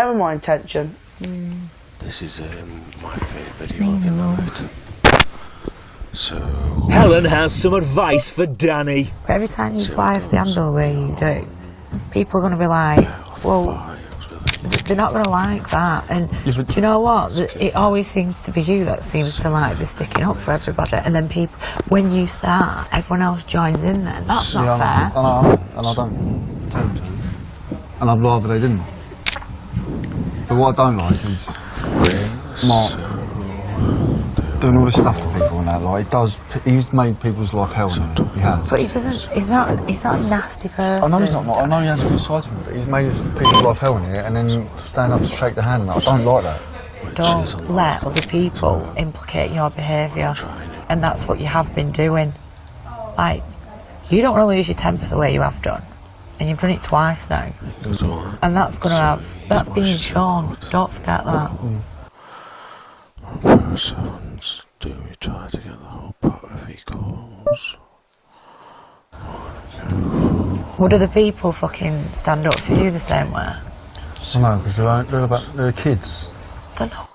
show my intention. This is my favourite video of the night. So... Helen has some advice for Danny. But every time you fly off the handle the way you do, people are going to be like, well, they're not going to like that. And do you know what? It always seems to be you that seems to like be sticking up for everybody. And then people, when you start, everyone else joins in then. That's not fair. And I don't tell them to. And I'd rather they didn't. But what I don't like is Mark doing all this stuff to people and that. Like, he's made people's life hell now. He has. But he's not a nasty person. I know he's not. I know he has a good side to him, but he's made people's life hell in here and then stand up to shake the hand. I don't like that. Don't let other people implicate your behaviour. And that's what you have been doing. Like, you don't want to lose your temper the way you have done. And you've done it twice now. And that's being shown. Don't forget that. Persons, do we try to get the whole pot of equals? Would other people fucking stand up for you the same way? No, because they're kids. They're not.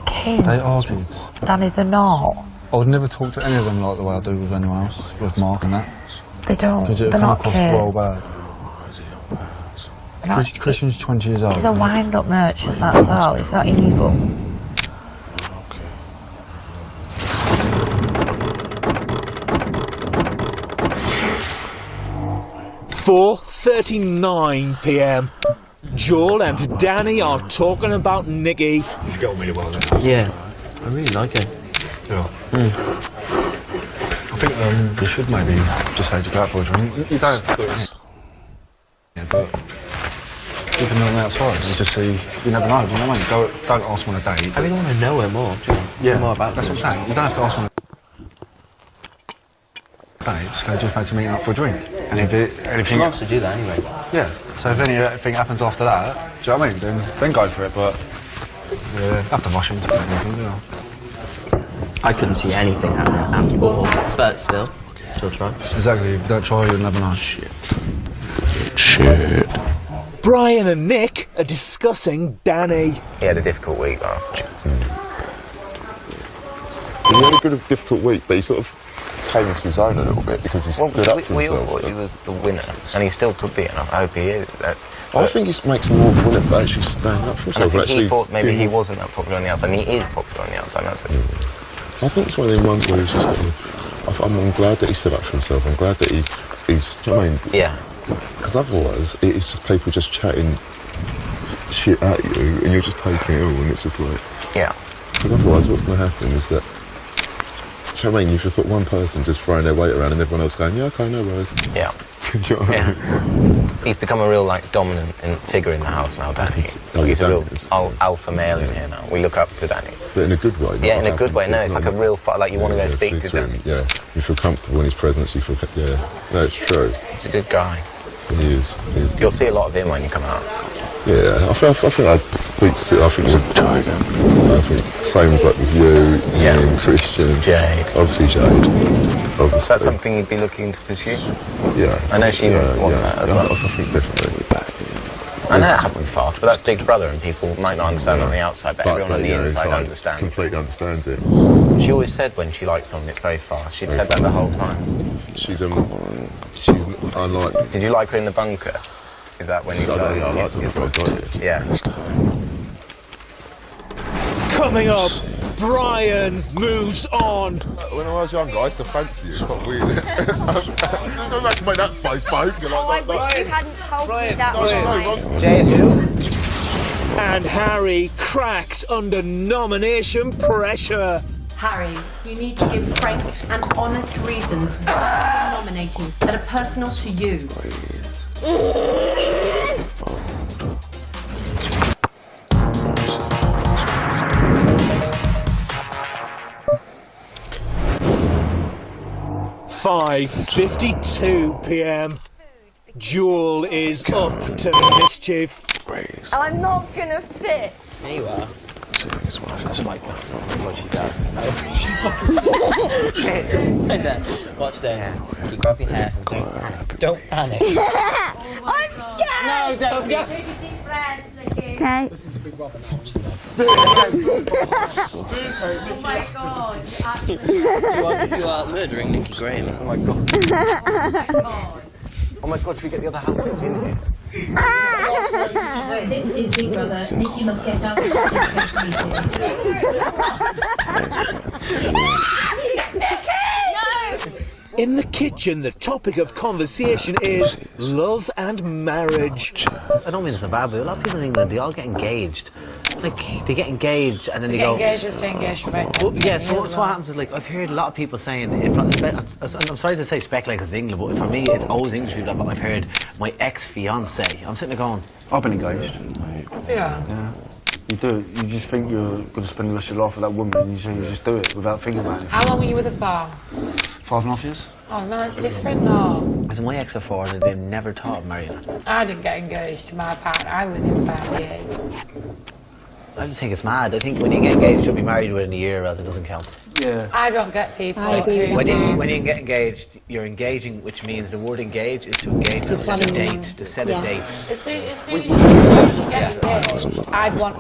Kids? They are kids. Danny, they're not. I would never talk to any of them like the way I do with anyone else, with Mark and that. They don't. They're not kids. Well bad. Christian's 20 years old. He's a wind-up merchant, that's all. He's not evil. 4:39 p.m. Joel and Danny are talking about Nikki. You get on really well then. Yeah, I really like it. Yeah. I think you should maybe just say to go out for a drink. You don't have to. Yeah, but keep an eye outside and just see. You never know. Do you know what I mean? Don't ask one a date. I really want to know her more. Yeah, more about that's what I'm saying. You don't have to ask one a date. Just go fancy meeting up for a drink. And if anything, she wants to do that anyway. Yeah. So if anything happens after that, do you know what I mean? Then go for it. But have to rush into anything, you know. I couldn't see anything happening at all, but still try. Exactly. If you don't try, you'll never know. Shit. Brian and Nick are discussing Danny. He had a difficult week last week. He had a good, difficult week, but he sort of came into his own a little bit because he stood up for we all himself. thought he was the winner, and he still could be, and I hope he is. I think it makes him more of a winner for actually standing up for himself. And I think he thought maybe he wasn't that popular on the outside, and he is popular on the outside. That's it. I think it's one of them ones where he's just I'm glad that he stood up for himself. I'm glad that he's do you know what I mean? Yeah. Because otherwise, it's just people just chatting shit at you, and you're just taking it all, and it's just like... Yeah. Because otherwise, what's going to happen is that... Do you know what I mean? You should put one person just throwing their weight around and everyone else going, yeah, okay, no worries. Yeah. You know what I mean? He's become a real, dominant figure in the house now, Danny. He's a real alpha male in here now. We look up to Danny. But in a good way. Yeah, in a good way. No, it's like a real fight. Like, you want to go speak to Danny. Yeah, you feel comfortable in his presence. You feel... Yeah, no, it's true. He's a good guy. He is. You'll see a lot of him when you come out. Yeah, I think I'd speak to... I think same as like with you, and Christian. Jade. Obviously Jade. Obviously. Is that something you'd be looking to pursue? Yeah. I know she would want that as well. I think definitely. I know it happened fast, but that's Big Brother, and people might not understand on the outside, but everyone on the inside understands. Completely understands it. She always said when she liked something, it's very fast. She'd said that the whole time. She's unlike... Did you like her in the bunker? Is that when you started? I liked her before I got it. Yeah. Coming up, Brian moves on. When I was younger, I used to fancy you. It's quite weird. Go back and make that face, babe. I wish you hadn't told me that was right. Jade who? And Harry cracks under nomination pressure. Harry, you need to give frank and honest reasons why you're nominating that are personal to you. 5:52 p.m. Jewel is up to mischief. I'm not gonna fit. There you are. That's what she does. Watch there. You grab your hair. Don't panic. I'm scared. No, don't. Take a deep breath. Okay. Oh my god, You are murdering Nicky Graham. Oh my god. Oh my god, should we get the other housemates in here? This is Big Brother. Nicky must get out of In the kitchen, the topic of conversation is love and marriage. I don't mean it's a bad way. A lot of people in England, they all get engaged. Like, they get engaged and then they go... engaged and stay engaged for about Well, 10 yeah, so years, what happens is, like, I've heard a lot of people saying, I'm sorry to say speculate because it's England, but for me, it's always English people, but I've heard my ex-fiancé. I'm sitting there going... I've been engaged. Yeah. You do it. You just think you're going to spend the rest of your life with that woman and you just do it without thinking about it. How long were you with her for? 5.5 years. Oh, no, it's different though. As my ex before, and they never thought of marrying her. I didn't get engaged to my partner. I was with him 5 years. I just think it's mad. I think when you get engaged, you'll be married within a year, or else it doesn't count. Yeah. I don't get people. I agree with When you get engaged, you're engaging, which means the word engage is to engage to set a date, to set a date. As soon as you get engaged, I'd want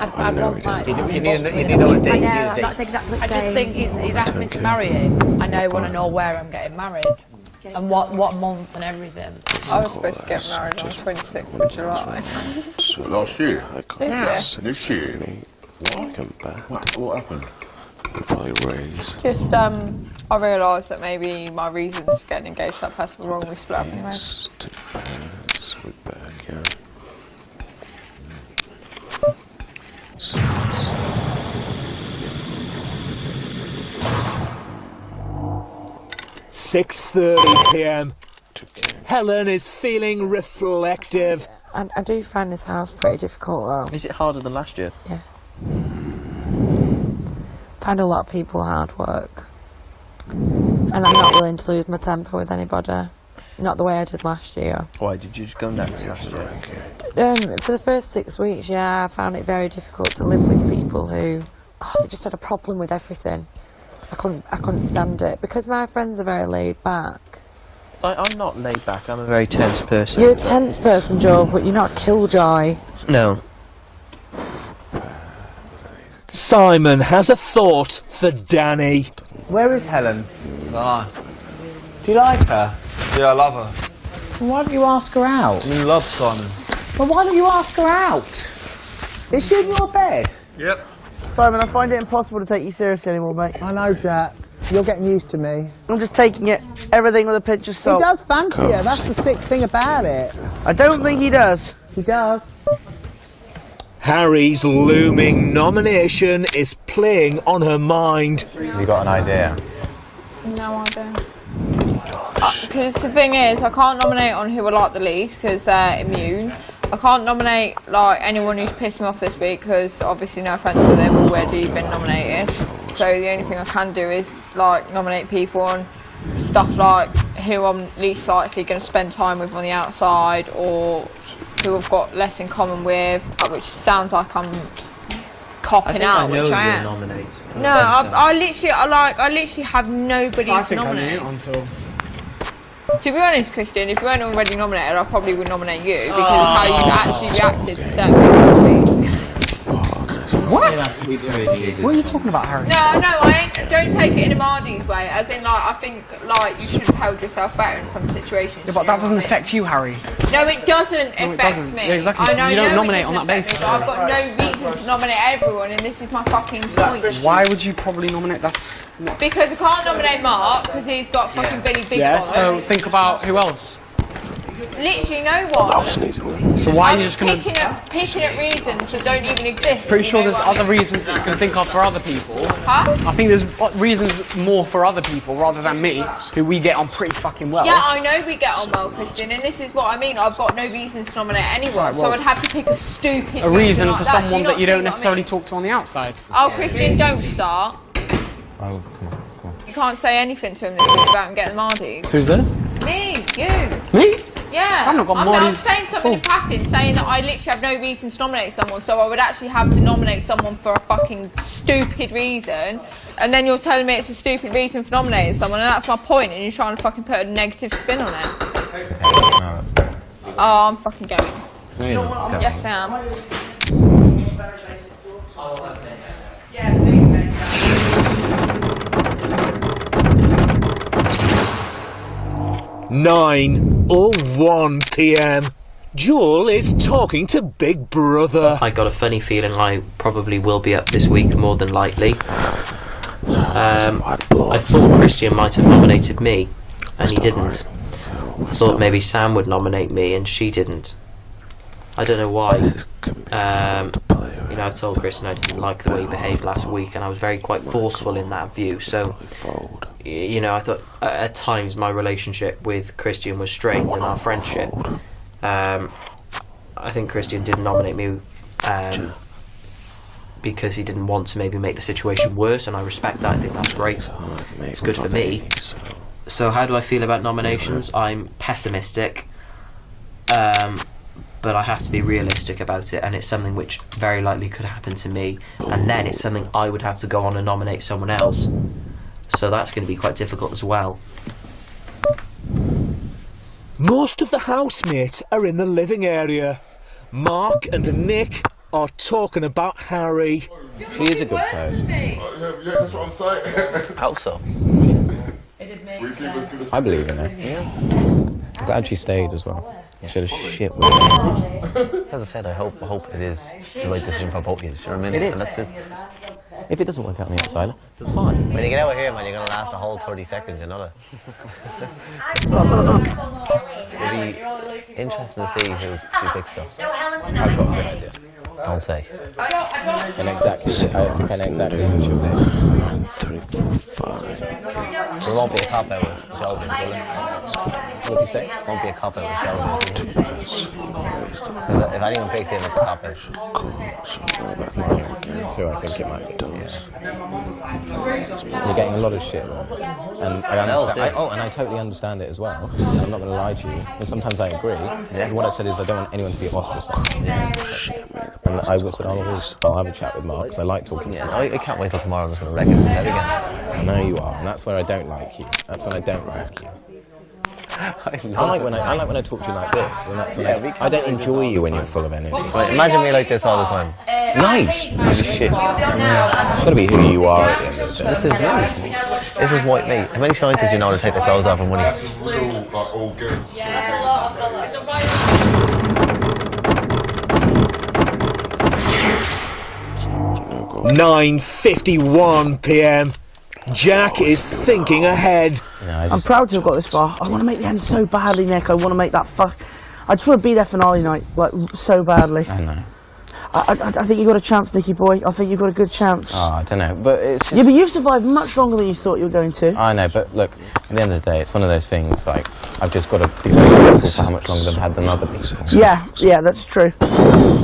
like... You need a date. I know, that's exactly the I just think he's asked me to marry him. I now want to know where I'm getting married. And what month and everything. I was supposed to get married on 26th of July. Last year? This year. What happened? We'll probably raise. Just, I realised that maybe my reasons for getting engaged to that person were wrong. We split up anyway. With bag, yeah. 6:30 p.m. Helen is feeling reflective. I do find this house pretty difficult though. Is it harder than last year? Yeah. Find a lot of people hard work. And I'm not willing to lose my temper with anybody. Not the way I did last year. Why did you just go nuts last year? For the first 6 weeks, yeah, I found it very difficult to live with people who, they just had a problem with everything. I couldn't stand it because my friends are very laid back. I'm not laid back. I'm a very tense person. You're a tense person, Joe, but you're not a killjoy. No. Simon has a thought for Danny. Where is Helen? Ah. Do you like her? Yeah, I love her. Well, why don't you ask her out? I'm in love, Simon. Well, why don't you ask her out? Is she in your bed? Yep. Simon, I find it impossible to take you seriously anymore, mate. I know, Jack. You're getting used to me. I'm just taking everything with a pinch of salt. He does fancy her. That's the sick thing about it. I don't think he does. He does. Harry's looming nomination is playing on her mind. Have you got an idea? No idea. Because the thing is, I can't nominate on who I like the least because they're immune. I can't nominate like anyone who's pissed me off this week because obviously, no offence, but they've already been nominated. So the only thing I can do is like nominate people on stuff like who I'm least likely going to spend time with on the outside or who I've got less in common with, which sounds like I'm copping out, which I am. Nominate. No, I literally have nobody to nominate. Until. To be honest, Christian, if you weren't already nominated, I probably would nominate you because of how you've actually reacted to certain things this week. What? What are you talking about, Harry? No, I ain't. Don't take it in a Mardy's way. As in, like, I think like you should have held yourself better in some situations. Yeah, but that doesn't affect you, Harry. No, it doesn't affect me. Yeah, exactly. I know you don't no, nominate on that basis. I've got no reason to nominate everyone, and this is my fucking point. Why would you probably nominate? That's because I can't nominate Mark because he's got fucking Billy Big Boy. So think about who else. Literally no one. So why are you just going picking at reasons that don't even exist? Pretty sure there's other reasons that you can think of for other people. Huh? I think there's reasons more for other people rather than me, who we get on pretty fucking well. Yeah, I know we get on well, Christian, and this is what I mean. I've got no reasons to nominate anyone, Right, well, so I'd have to pick a stupid reason like for that. someone that you don't see what necessarily I mean? talk to on the outside. Oh, Christian, don't start. Oh, come on. You can't say anything to him this week about him getting the Mardies. Who's this? Me, you. Me? Yeah. I've not got I'm Mardies saying something in passing, saying that I literally have no reason to nominate someone, so I would actually have to nominate someone for a fucking stupid reason, and then you're telling me it's a stupid reason for nominating someone, and that's my point, and you're trying to fucking put a negative spin on it. Oh, I'm fucking going. No, you're not. Yes, I am. 9 or 1 p.m. Joel is talking to Big Brother. I got a funny feeling I probably will be up this week more than likely. I thought Christian might have nominated me, and he didn't. I thought maybe Sam would nominate me, and she didn't. I don't know why. You know, I've told Christian I didn't like the way he behaved last week, and I was quite forceful in that view. So, you know, I thought at times my relationship with Christian was strained in our friendship. I think Christian didn't nominate me because he didn't want to maybe make the situation worse, and I respect that. I think that's great. It's good for me. So how do I feel about nominations? I'm pessimistic, but I have to be realistic about it, and it's something which very likely could happen to me, and then it's something I would have to go on and nominate someone else. So that's going to be quite difficult as well. Most of the housemates are in the living area. Mark and Nick are talking about Harry. She is a good person. Yeah, that's what I'm saying. How so? I believe in her. I'm glad she stayed as well. She had a shit with her. As I said, I hope it is the right decision for both of you. You know what I mean? It is. And that's it. If it doesn't work out on the outside, then fine. When you get out of here, man, you're going to last the whole 30 seconds, you know that? It'll be interesting to see who she picks, though. I've got a good idea. Don't say. And exactly, I think I know exactly who she'll pick. 3, 4, 5. There won't be a cop-out with Sheldon, will there? What did you say? Won't be a cop-out with Sheldon, is it? If anyone picks him, it's a cop-out. That's my answer. That's who I think it might be. Yeah. You're getting a lot of shit, though. And I understand. And I totally understand it as well. I'm not going to lie to you. And sometimes I agree. Yeah. What I said is I don't want anyone to be ostracised. And I said I'll have a chat with Mark because I like talking to him. I can't wait till tomorrow. I'm just going to wreck it in his head again. I know you are, and that's where I don't like you. That's when I don't like you. I like when I talk to you like this, and that's when I don't enjoy you when you're full of energy. Right, imagine me like this all the time. Nice! Piece of shit. Yeah. It's gotta be who you are at the end of the day. This is nice. This is white meat. How many scientists you know to take their clothes off and money? That's real, like, all good. Yeah, a lot of colours. 9:51 p.m. Jack is thinking ahead. I'm proud to have got this far. I want to make the end so badly, Nick. I want to make that I just want to be there finale night, like, so badly. I know. I think you got a chance, Nicky boy. I think you've got a good chance. Oh, I don't know, but it's just... Yeah, but you've survived much longer than you thought you were going to. I know, but look, at the end of the day, it's one of those things, like, I've just got to be very grateful for how much longer I've had than other people. Yeah, that's true.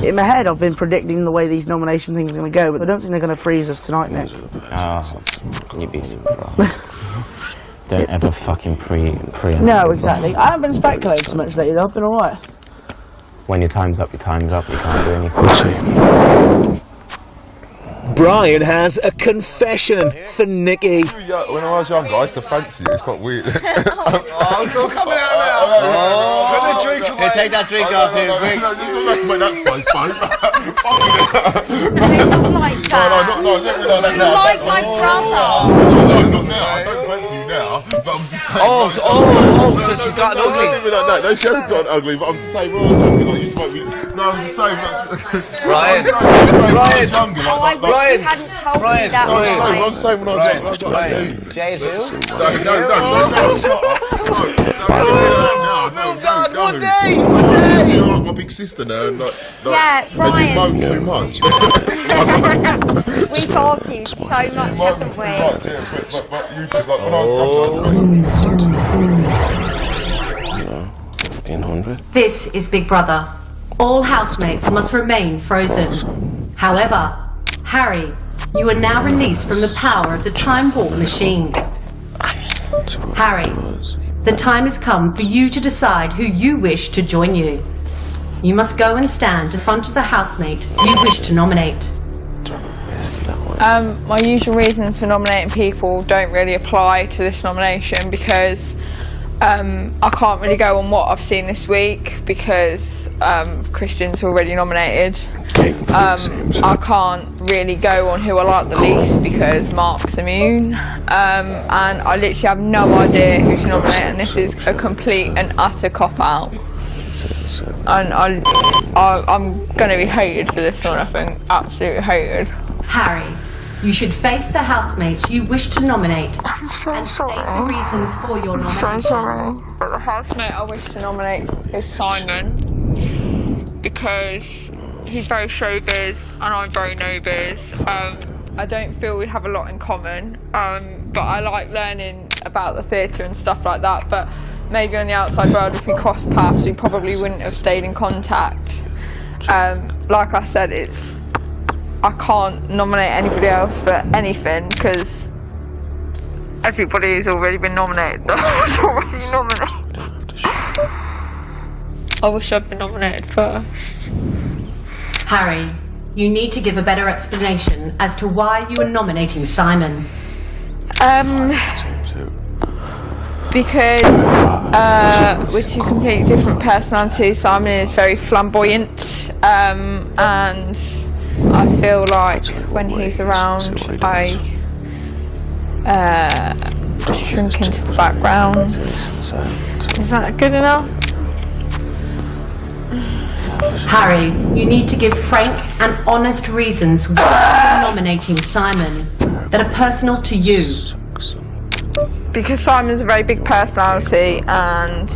In my head, I've been predicting the way these nomination things are going to go, but I don't think they're going to freeze us tonight, Nick. Oh, you'd be surprised. Don't ever fucking pre. No, exactly. I haven't been speculating so much lately, though. I've been alright. When your time's up, your time's up. You can't do anything. Brian has a confession for Nicky. Yeah, when I was younger, I used to fancy you. It's quite weird. I'm still coming out now. Put the drink away. Here, take that drink off here, quick. No, you don't make that face, babe. Not like that. No, not Like my brother. No, not now. I don't fancy you now, but I'm just saying. So she's got an ugly. No, she hasn't got ugly, but I'm just saying, well, you smoke me. No, I'm just saying. Ryan. Oh, I wish you hadn't told me that. No, I'm saying when I was younger. Jade who? No, God, one day. You're like my big sister now, and Yeah, Brian. you moan too much. We've argued so much, haven't we? But you did, like, when I was 1500. This is Big Brother. All housemates must remain frozen. However, Harry, you are now released from the power of the Time Warp machine. Harry, the time has come for you to decide who you wish to join you. You must go and stand in front of the housemate you wish to nominate. My usual reasons for nominating people don't really apply to this nomination because I can't really go on what I've seen this week because Christian's already nominated. I can't really go on who I like the least because Mark's immune, and I literally have no idea who to nominate, and this is a complete and utter cop-out. And I'm going to be hated for this one, I think. Absolutely hated. Harry, you should face the housemates you wish to nominate and state the reasons for your nomination. I'm so sorry. But the housemate I wish to nominate is Simon, because he's very showbiz and I'm very no-biz. I don't feel we have a lot in common, but I like learning about the theatre and stuff like that. But maybe on the outside world, if we crossed paths, we probably wouldn't have stayed in contact. Like I said, I can't nominate anybody else for anything because everybody's already been nominated. I was already nominated. I wish I'd been nominated first. Harry, you need to give a better explanation as to why you are nominating Simon. Because we're two completely different personalities. Simon is very flamboyant, and I feel like when he's around, I shrink into the background. Is that good enough? Harry, you need to give frank and honest reasons why you're nominating Simon that are personal to you. Because Simon's a very big personality and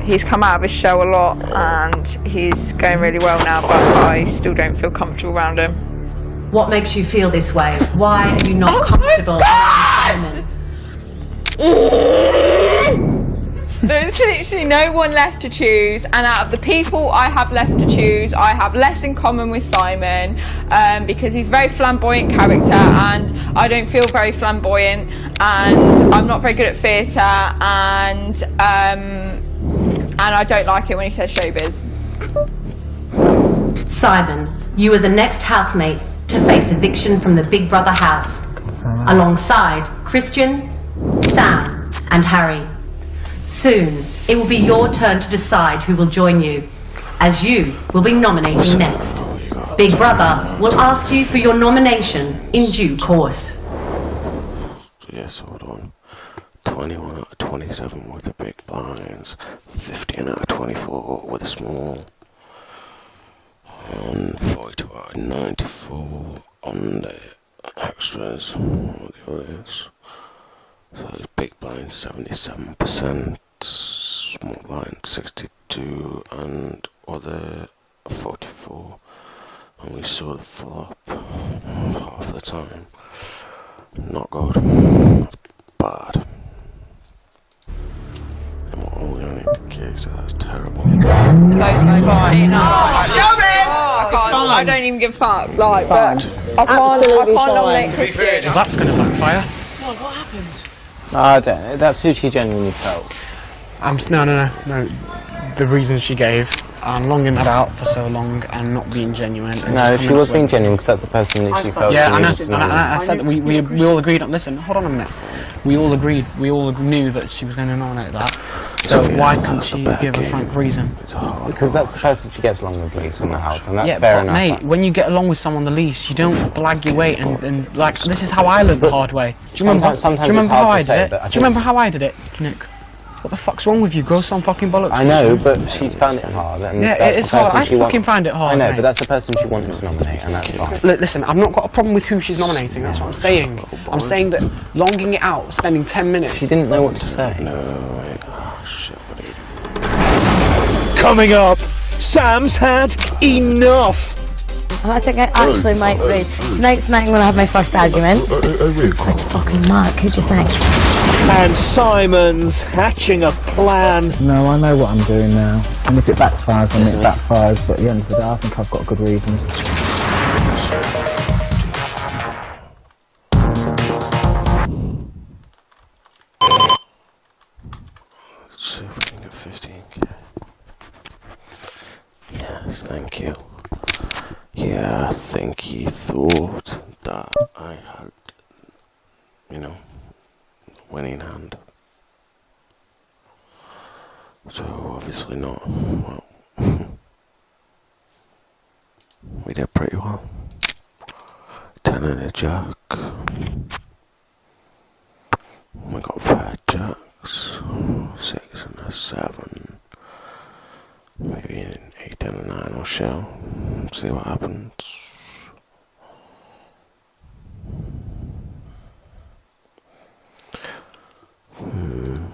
he's come out of his show a lot and he's going really well now, but I still don't feel comfortable around him. What makes you feel this way? Why are you not comfortable around Simon? There's literally no one left to choose, and out of the people I have left to choose, I have less in common with Simon, because he's a very flamboyant character and I don't feel very flamboyant, and I'm not very good at theatre, and I don't like it when he says showbiz. Simon, you are the next housemate to face eviction from the Big Brother house, alongside Christian, Sam and Harry. Soon, it will be your turn to decide who will join you, as you will be nominating next. Big Brother will ask you for your nomination in due course. Yes, hold on. 21 out of 27 with the big blinds, 15 out of 24 with the small, and 42 out of 94 on the extras with the audience. So it's big blind 77%, small blind 62, and other 44. And we saw the flop half the time. Not good. That's bad. And we're only on the gig, so that's terrible. So fine. Showbiz! I don't even give a fuck. Like, but I can't nominate Christian. Well, that's going to backfire. What happened? No, I don't. That's who she genuinely felt. No. The reasons she gave, longing that out for so long and not being genuine. And no, she was being genuine because that's the person that she felt. Yeah, I said that we all agreed on. Listen, hold on a minute. We all agreed. We all knew that she was going to nominate that. So why couldn't she give a frank reason? Because that's the person she gets along with least in the house, and that's fair enough. Mate, when you get along with someone the least, you don't blag your weight and like this is how I learned the hard way. Do you remember? Sometimes do you remember it's hard how I to say, did it? Do you remember how I did it, Nick? What the fuck's wrong with you? Grow some fucking bollocks. I know, but she found it hard. And yeah, that's it's hard. I fucking find it hard. I know, mate. but that's the person she wanted to nominate, and that's fine. Listen, I've not got a problem with who she's nominating. That's what I'm saying. I'm saying that longing it out, spending 10 minutes. She didn't know what to say. No, wait. Oh, shit. Coming up, Sam's had enough. I think I actually might be. Tonight's night I'm going to have my first argument. What fucking Mark, who'd you think? And Simon's hatching a plan. No, I know what I'm doing now. And if it backfires, then it backfires. But at the end of the day, I think I've got good reasons. Let's see if we can get 15k. Yes, thank you. Yeah, I think he thought that I had, winning hand. So obviously not. Well, we did pretty well. 10 and a jack. We got pair jacks. 6 and a 7. Maybe an 8 and a 9 or so. See what happens.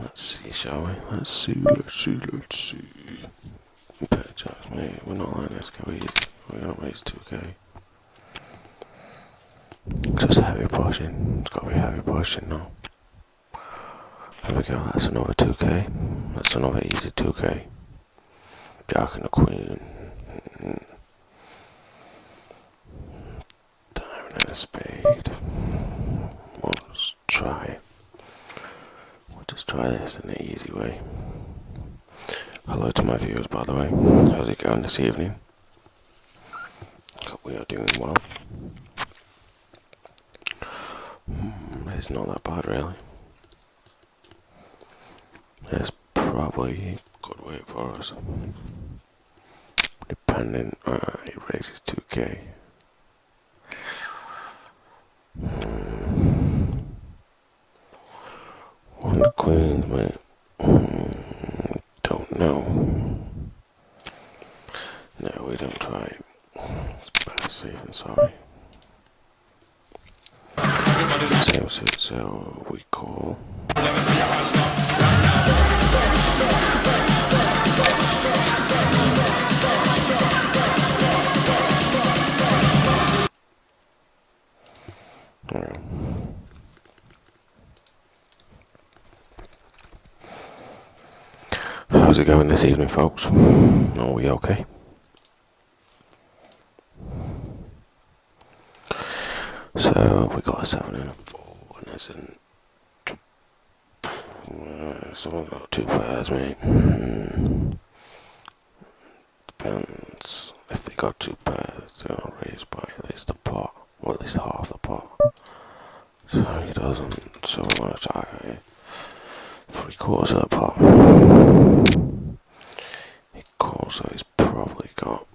Let's see, shall we? Let's see. Pair jacks, mate. We're not like this, can we? We're gonna raise 2k. Just heavy pushing. It's gotta be heavy pushing now. There we go, that's another 2k. That's another easy 2k. Jack and the Queen. Diamond and a spade. Let's try. We'll just try this in an easy way. Hello to my viewers, by the way. How's it going this evening? Hope we are doing well. It's not that bad, really. There's probably a good way for us. Depending, it raises 2k. One of the queens, mate. Don't know. No, we don't try it. It's better safe than sorry. Same suit, so we call. How's it going this evening, folks? Are we okay? So we got a 7 and a 4, and there's someone got 2 pairs, mate. Depends. If they got 2 pairs, they're gonna raise by at least a pot, or at least half the pot. So he doesn't. So we're gonna try 3/4 of the pot. He calls, so he's probably got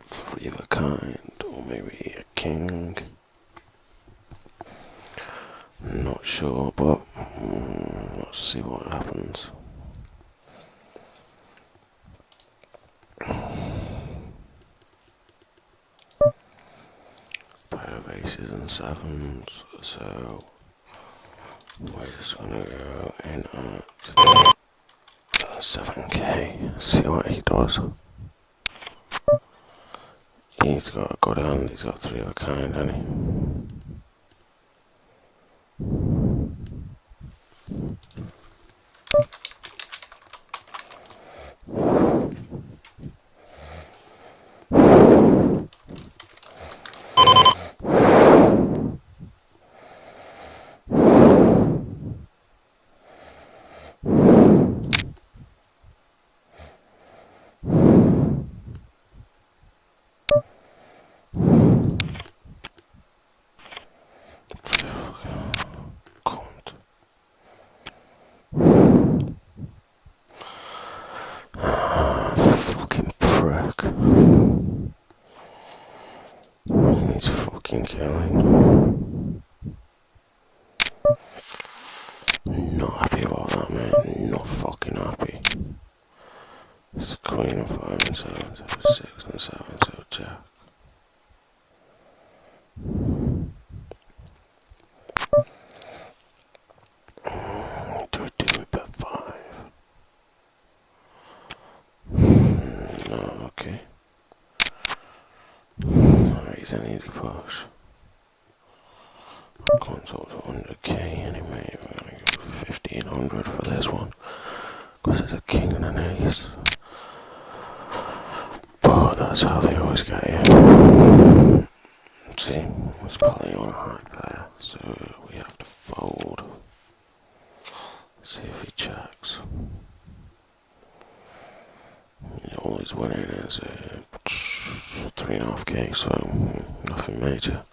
3 of a kind, or maybe a king. Not sure, but let's see what happens. Pair of aces and 7s, so we're just gonna go in at 7k, see what he does. He's got a good hand, he's got 3 of a kind, hasn't he? He's fucking killing. Not happy about that, man. Not fucking happy. It's a queen of 5 and 7, so 6 and 7, so jack. Do we do it bet 5? No, okay. He's an easy push. Console to 100k anyway. We're gonna go 1500 for this one because it's a king and an ace. But that's how they always get you. See, he's playing on a high player, so we have to fold. See if he checks. All he's winning is 3.5k, so nothing major.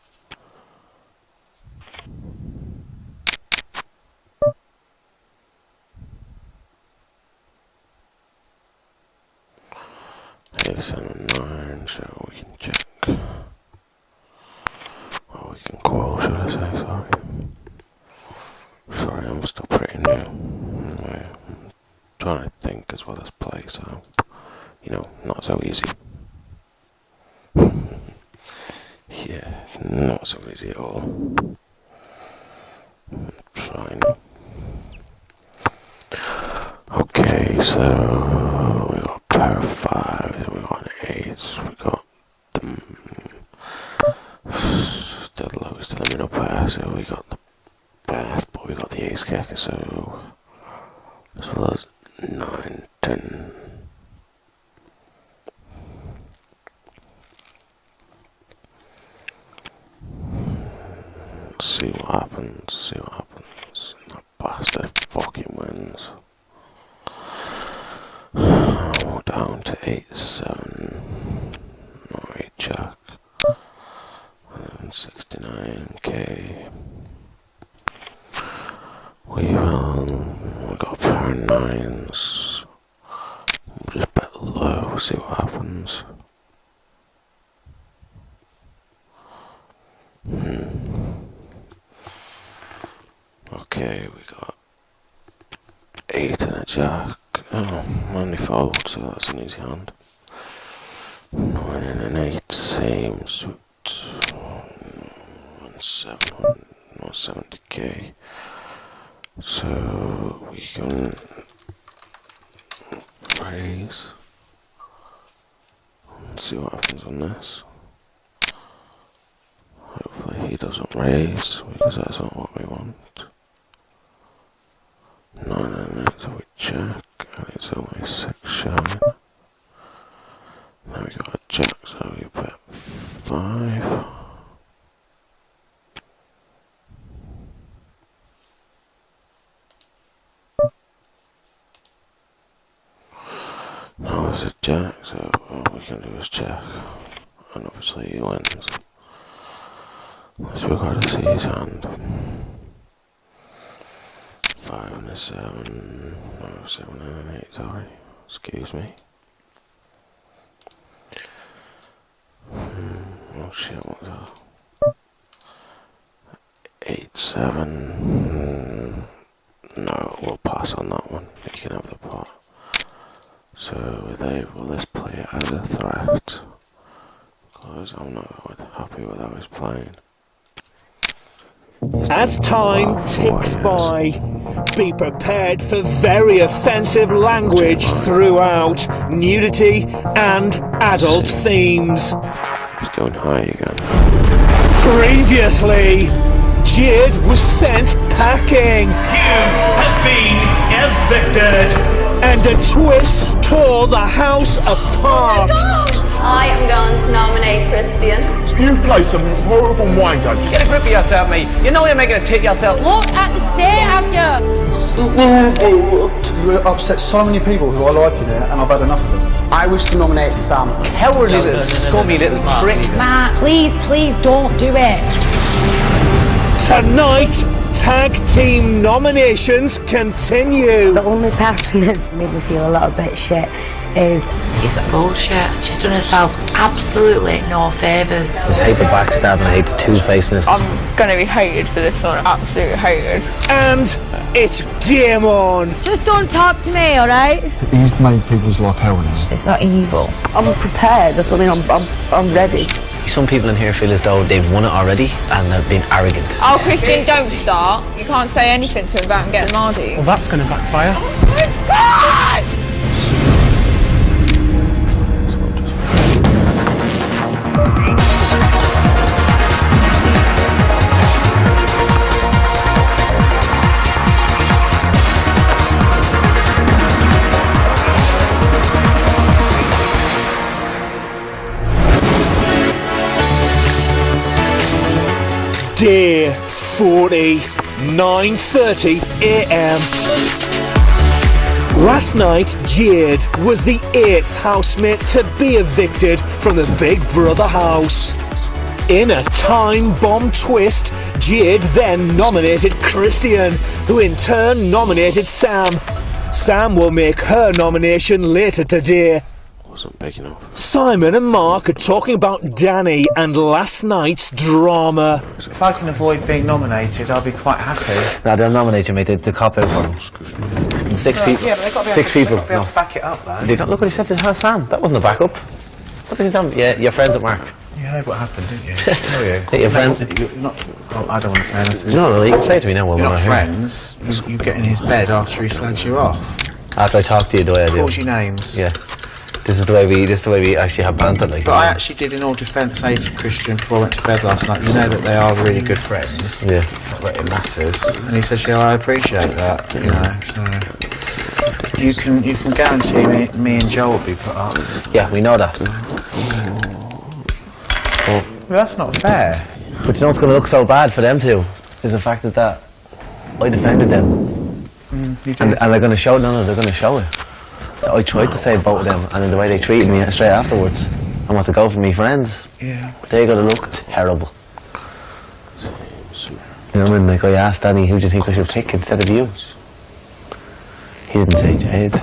Ace and a 9, so we can check. trying to think as well as play, so, you know, not so easy. Yeah, not so easy at all. I'm trying. Okay, so we got a pair of 5s, and we got an 8, we got the lowest of the middle pair, so we got the best, but we got the ace kicker, so as well as 9, 10. See what happens, That bastard fucking wins. We're down to 8, 7, no 8 jack, and 69k. We got a pair of 9s. We'll just bet low, see what happens. Okay, we got 8 and a jack. Oh, only fold, so that's an easy hand. 9 and an 8, same suit. 70k. So we can raise and see what happens on this. Hopefully he doesn't raise, because that's not what we want. 9 and 8, so we check, and it's only 6 showing. Now we got a jack, so we bet 5. Now it's a jack, so all we can do is check, and obviously he wins. So we've got to see his hand. 5 and a 7, no, 7 and an 8, sorry, excuse me. Oh shit, what was that? 8, 7, no, we'll pass on that one, you can have the pot. So will this play it as a threat? Because I'm not happy with how he's playing. As time ticks by, be prepared for very offensive language throughout, nudity and adult themes. He's going high again. Previously, Jid was sent packing. You have been evicted. And a twist tore the house apart. I am going to nominate Christian. You've played some horrible mind games. Get a grip of yourself, mate. You know you're making a tit yourself. Look at the state of you. You upset so many people who I like in here, and I've had enough of them. I wish to nominate Sam. Cowardly little scummy little prick. Matt, please don't do it. Tonight, tag team nominations continue. The only person that's made me feel a little bit shit is bullshit. She's done herself absolutely no favours. I just hate the backstab and I hate the two-facedness. I'm gonna be hated for this one, absolutely hated. And it's game on. Just don't talk to me, alright? He's made people's life hell now. It's not evil. I'm prepared. That's what I mean. I'm ready. Some people in here feel as though they've won it already and they're being arrogant. Oh, Christian, don't start. You can't say anything to him about him getting Mardy. Well, that's going to backfire. Oh my God! Day 40, 9:30 a.m. Last night, Jade was the 8th housemate to be evicted from the Big Brother house. In a time bomb twist, Jade then nominated Christian, who in turn nominated Sam. Sam will make her nomination later today. Wasn't big enough. Simon and Mark are talking about Danny and last night's drama. If I can avoid being nominated, I'll be quite happy. No, they'll nominate you, mate. The cop out for him. 6 people. Yeah, but they've got to be 6 able, people. they've got to be able to back it up, though. They don't, look what he said to her, Sam. That wasn't a backup. What did he tell me? Yeah, you're friends with Mark. You heard what happened, didn't you? I tell you. Hey, your friends. You're not, oh, I don't want to say anything. No, you can say it to me now. You're not friends. You get in his bed after he slags you off. After I talk to you the way I do. Calls you names. Yeah. This is the way we actually have banter. Like. But I actually did, in all defence, say to Christian before I went to bed last night, you know that they are really good friends. Yeah. Not that it matters. And he says, yeah, I appreciate that, you know, so... You can guarantee me and Joel will be put up. Yeah, we know that. Well, that's not fair. But you know what's going to look so bad for them too? Is the fact that I defended them. You did. And they're going to show it. No, they're going to show it. I tried to save both of them, and in the way they treated me straight afterwards, I want to go for me friends. Yeah. They're going to look terrible. You know what I mean? Like I asked Danny, who do you think I should pick instead of you? He didn't say Jade.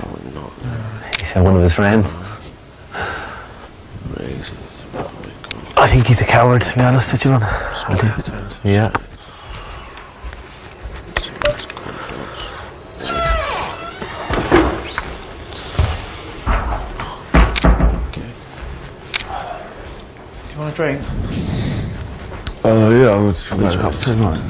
He said one of his friends. I think he's a coward, to be honest with you, man. Yeah. Do you want a drink? Yeah, I would make a cup of tea, mate.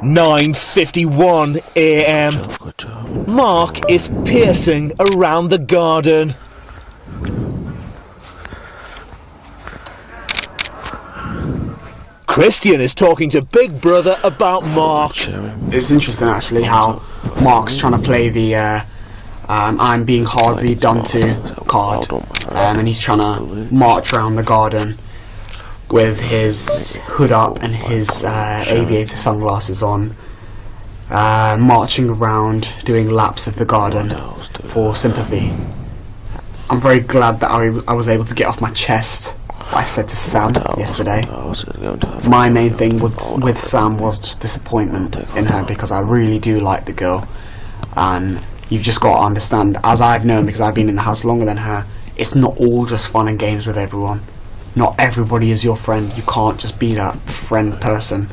9:51 a.m. Mark is piercing around the garden. Christian is talking to Big Brother about Mark. It's interesting actually how Mark's trying to play the I'm being hardly done to card, and he's trying to march around the garden with his hood up and his aviator sunglasses on, marching around doing laps of the garden for sympathy. I'm very glad that I was able to get off my chest what I said to Sam yesterday. My main thing with Sam was just disappointment in her, because I really do like the girl, and you've just got to understand, as I've known because I've been in the house longer than her, it's not all just fun and games with everyone. Not everybody is your friend. You can't just be that friend person.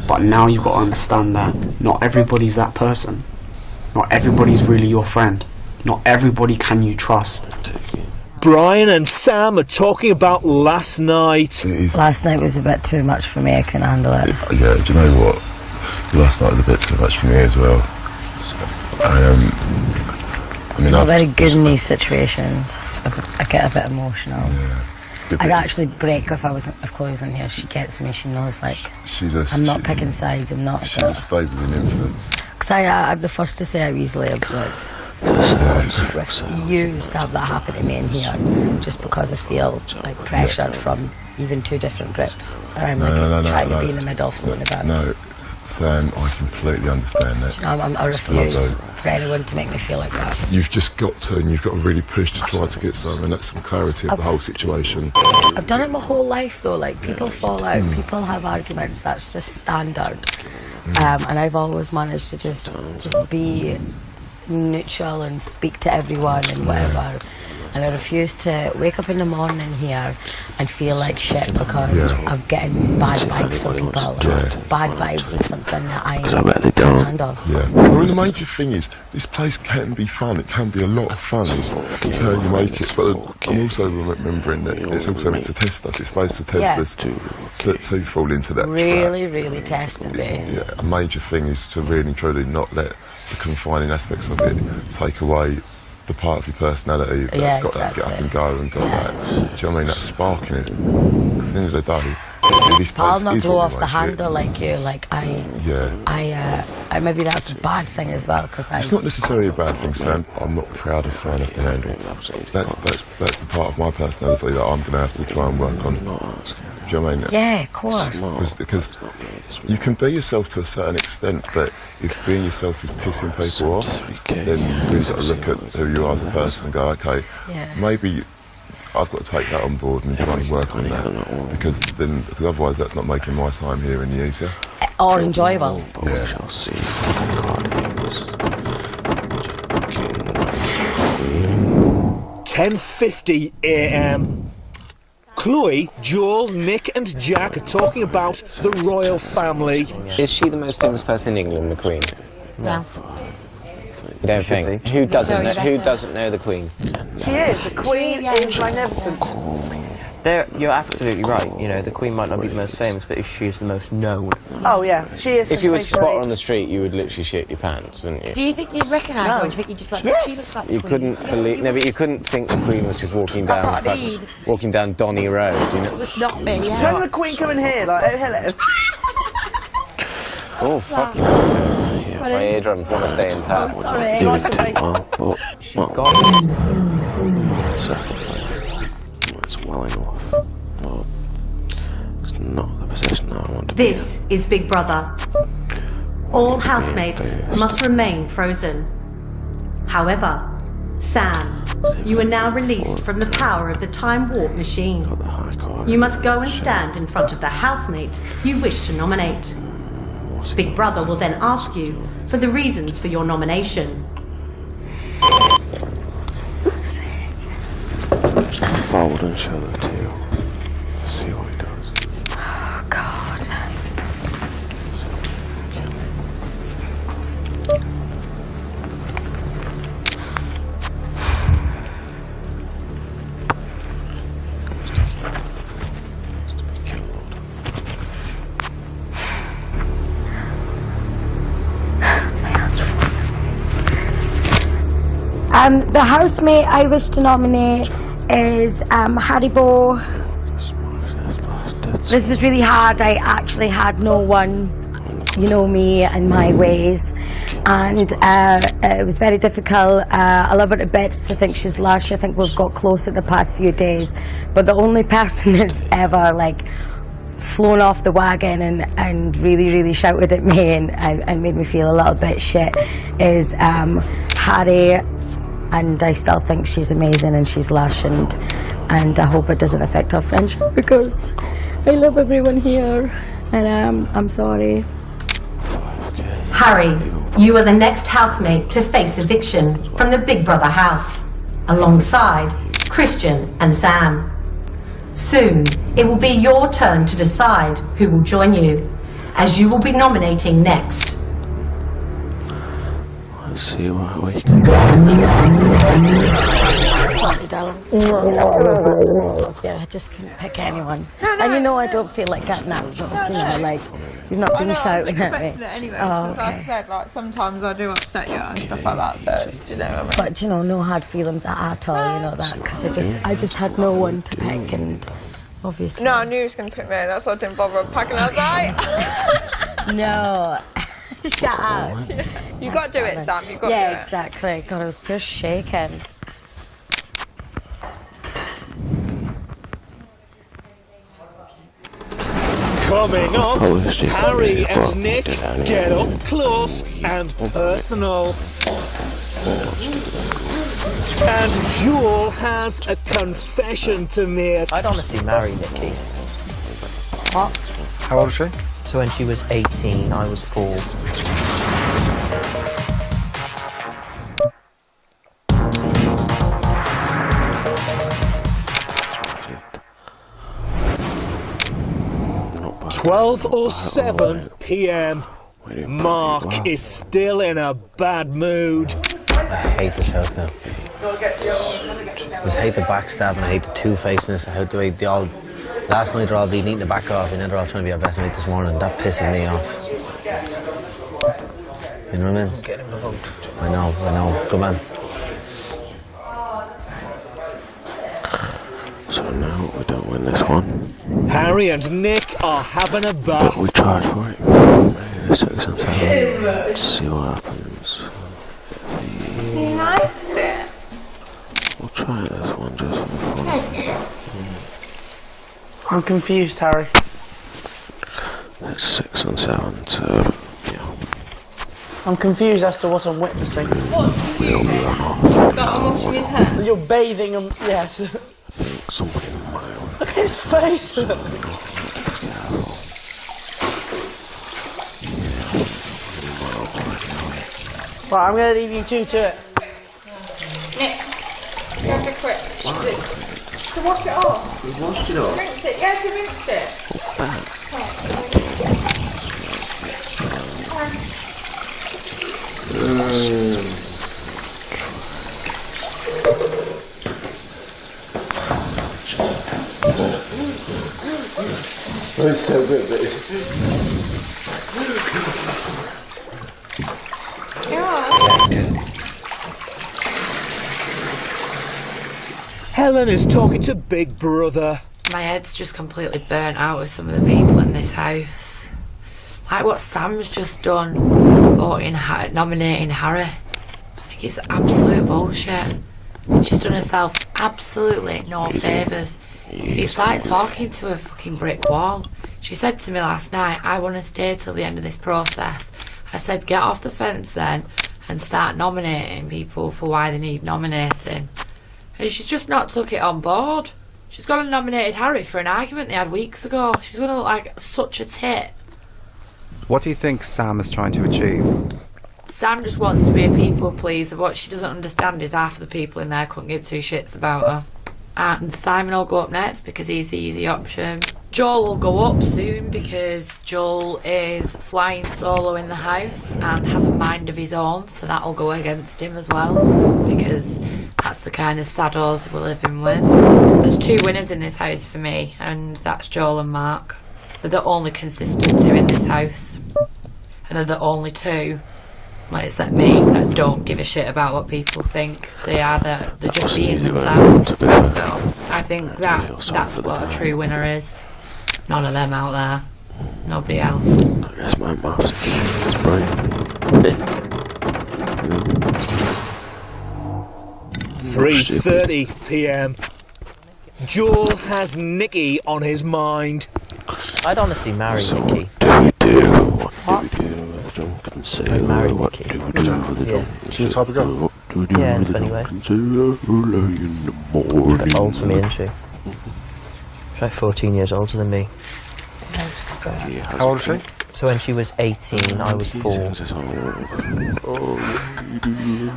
But now you've got to understand that not everybody's that person. Not everybody's really your friend. Not everybody can you trust. Brian and Sam are talking about last night. Last night was a bit too much for me. I couldn't handle it. Yeah, do you know what? Last night was a bit too much for me as well. I mean, I'm not very good in these situations. I get a bit emotional. Yeah. I'd actually break if Chloe wasn't here. She gets me. She knows, like, I'm not picking sides. I'm not. She just stays with an influence. Because I'm the first to say I'm easily influenced. I refuse to have that happen to me in here, just because I feel like pressured from even two different groups. And I'm trying to be in the middle, floating about. No, Sam, I completely understand that. I refuse for anyone to make me feel like that. You've just got to, and you've got to really push to try to get some clarity of the whole situation. I've done it my whole life though. Like, people fall out, people have arguments. That's just standard. And I've always managed to just be neutral and speak to everyone and whatever. And I refuse to wake up in the morning here and feel like shit because I'm getting bad vibes from people. Bad vibes is something that I can't handle. Yeah. Well, the major thing is, this place can be fun. It can be a lot of fun. It's how you make it. But I'm also remembering that it's also meant to test us. It's supposed to test us so you fall into that really testing me. Yeah, a major thing is to really truly not let the confining aspects of it take away the part of your personality that's got that get up and go and got that. Do you know what I mean? That spark in it. At the end of the day, this place I'll not is blow what off the handle like you. Like I maybe that's a bad thing as well, because it's not necessarily a bad thing, Sam. I'm not proud of flying off the handle. That's the part of my personality that I'm going to have to try and work on. Do you know what I mean? Yeah, of course. Because you can be yourself to a certain extent, but if being yourself is pissing people off, then you've really got to look at who you are as a person and go, okay, maybe I've got to take that on board and try and work on that, because otherwise that's not making my time here any easier. Or enjoyable. Yeah. 10:50 a.m. Chloe, Joel, Nick and Jack are talking about the royal family. Is she the most famous person in England, the Queen? No. You don't think? Who doesn't know? Who doesn't know the Queen? She is. The Queen is magnificent. You're absolutely right. You know, the Queen might not be the most famous, but she is the most known. Oh yeah, she is. If you were to spot her on the street, you would literally shit your pants, wouldn't you? Do you think you'd recognise her, or do you think you'd just be like, she looks like the You Queen? couldn't believe. No, but you couldn't think the Queen was just walking That's down, what I mean. walking down Donny Road. You know? It's not me, yeah. Remember the Queen coming here, like, oh hello. Oh fucking hell. My eardrums want to stay intact. She got second place. It's well enough. Well, it's not the position I want to be in. This is Big Brother. All housemates must remain frozen. However, Sam, you are now released from the power of the time warp machine. You must go and stand in front of the housemate you wish to nominate. Big Brother will then ask you for the reasons for your nomination. Forward and show the two. See what he does. Oh, God. The housemate I wish to nominate is Haribo. This was really hard. I actually had no one, you know me and my ways, and it was very difficult. I love her to bits. I think she's lush. I think we've got close in the past few days, but the only person that's ever like flown off the wagon and really shouted at me and made me feel a little bit shit is Harry. And I still think she's amazing and she's lush, and I hope it doesn't affect our friendship because I love everyone here, and I'm sorry. Harry, you are the next housemate to face eviction from the Big Brother house, alongside Christian and Sam. Soon, it will be your turn to decide who will join you, as you will be nominating next. Let's see what we can do. Sorry, darling. Yeah, I just couldn't pick anyone. And you know I don't feel like getting out, but you know, like, you've not been shouting at me. It anyway, because like I said, like, sometimes I do upset you and stuff like that, so, do you know what I mean? But, you know, no hard feelings at all, you know that, because I just had no one to pick, and obviously... No, I knew he was going to pick me, that's why I didn't bother packing outside. No. Shut up. You got to do it, Sam, you got to do it. Yeah, exactly. God, I was pure shaking. Coming up, Harry and Nick get up close and personal. And Joel has a confession to make. I'd honestly marry Nikki. What? How old is she? So when she was 18, I was 4. Not bad. 12:07 p.m. Mark is still in a bad mood. I hate this house now. I just hate the backstabbing, I hate the two-facedness, I hate the way they all... Last night they're all being eating the back off, and then they're all trying to be our best mate this morning. That pisses me off. You know what I mean? Get him a vote. I know. Good man. So now we don't win this one. Harry and Nick are having a bath. But we tried for it. Maybe 6 and 7. Let's see what happens. He likes it. We'll try this one just for fun. I'm confused, Harry. It's 6 and 7, so yeah. I'm confused as to what I'm witnessing. What's confusing? That I'm washing his hair? You're bathing him, yes. I think somebody might. Look at his face! Right, I'm going to leave you two to it. Nick, you have to quit. To wash it off. We washed it off. Rinse it. Yeah, to rinse it. It's so good, but Helen is talking to Big Brother. My head's just completely burnt out with some of the people in this house. Like what Sam's just done, nominating Harry. I think it's absolute bullshit. She's done herself absolutely no favours. It's like talking to a fucking brick wall. She said to me last night, I want to stay till the end of this process. I said, get off the fence then and start nominating people for why they need nominating. And she's just not took it on board. She's gone and nominated Harry for an argument they had weeks ago. She's going to look like such a tit. What do you think Sam is trying to achieve? Sam just wants to be a people pleaser. What she doesn't understand is half of the people in there couldn't give two shits about her. And Simon will go up next because he's the easy option. Joel will go up soon because Joel is flying solo in the house and has a mind of his own, so that'll go against him as well because that's the kind of saddos we're living with. There's two winners in this house for me, and that's Joel and Mark. They're the only consistent two in this house, and they're the only two, well, it's like me, that don't give a shit about what people think. They're just being themselves. So I think that's what a true winner is. None of them out there. Nobody else. I guess my maths is brilliant. 3:30 p.m. Joel has Nikki on his mind. I'd honestly marry Nikki. What do we do with the drunken sailor? marry What Nikki. do we do with the drunken She's the type of girl. What do we do Yeah, in with a the funny way. drunken sailor early in the morning? Old for me, isn't she? She's like 14 years older than me. How old is she? So when she was 18, I was 4.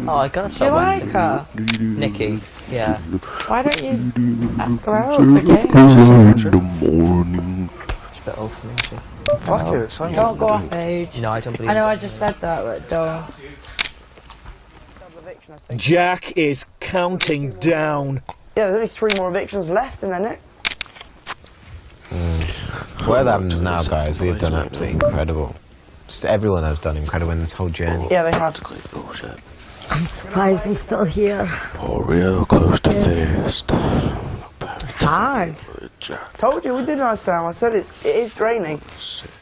Oh, I gotta Do you stop like wanting her? Nikki, yeah. Why don't you ask her out for games? In the morning. She's a bit old for me, isn't she? Fuck it, so Don't go off age. No, I don't believe I know it. I just said that, but don't. Jack is counting down. Yeah, there's only 3 more evictions left, and then it. Whatever happens now, guys, we've done absolutely incredible. Just everyone has done incredible in this whole journey. Yeah, they had. Bullshit. I'm surprised I'm still here. Or real close to thirst. It's hard. Told you we did know, Sam. I said it is draining.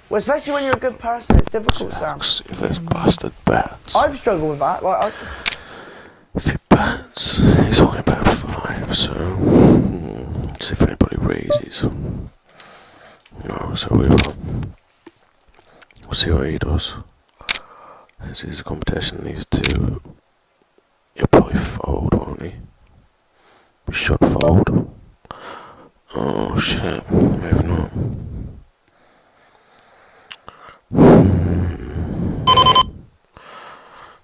Well, especially when you're a good person, it's difficult, Sam. If those bastard bats. I've struggled with that. Like, If he bats, he's only about 5, so let's see if anybody raises. No, so we'll see what he does. This is a competition, these two. He'll probably fold, won't he? We should fold. Oh shit, maybe not.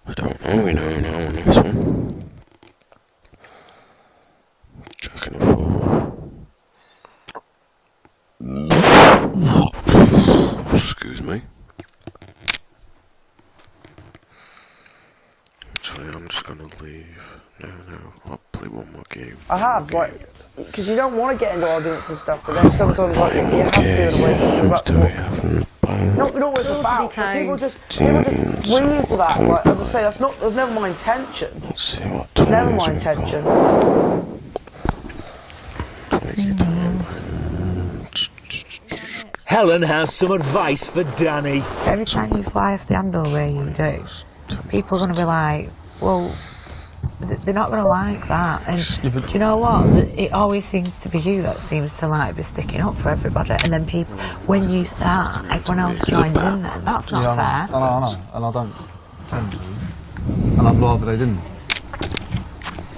I don't know, we don't know on this one. Jack and a 4. Excuse me. Actually, I'm just gonna leave. No, I'll play one more game. I have, like, because you don't want to get into arguments and stuff, but then sometimes like you have to do it away from No, we know what it's about. People just wing into that. Like, as I say, that was never my intention. Let's see what Never my intention. Helen has some advice for Danny. Every time you fly off the handle the way you do, people are going to be like, well, they're not going to like that. And do you know what? It always seems to be you that seems to like be sticking up for everybody. And then people, when you start, everyone else joins in then. That's not fair. I know, and I don't tend to. And I'd rather they didn't.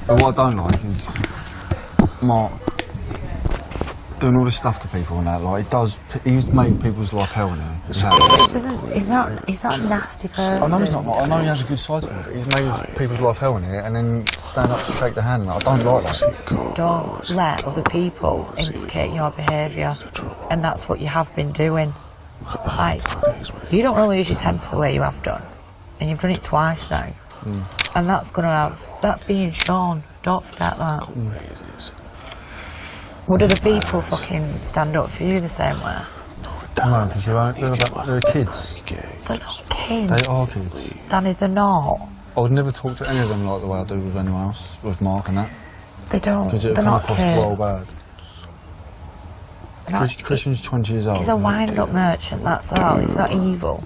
But what I don't like is Mark doing all this stuff to people and that, like, he's made people's life hell now. He's not a nasty person. I know he's not. I know he has a good side to him, but he's made people's life hell in here, and then stand up to shake the hand. I don't like that. Don't let other people implicate your behaviour, and that's what you have been doing. Like, you don't want to lose your temper the way you have done, and you've done it twice now, and that's being shown. Don't forget that. Would other people fucking stand up for you the same way? No, because they're kids. They're not kids. They are kids. Danny, they're not. I would never talk to any of them like the way I do with anyone else, with Mark and that. They don't. Because it They're come not across kids. well bad. Christian's 20 years old. He's a wind-up merchant, that's all. He's not evil.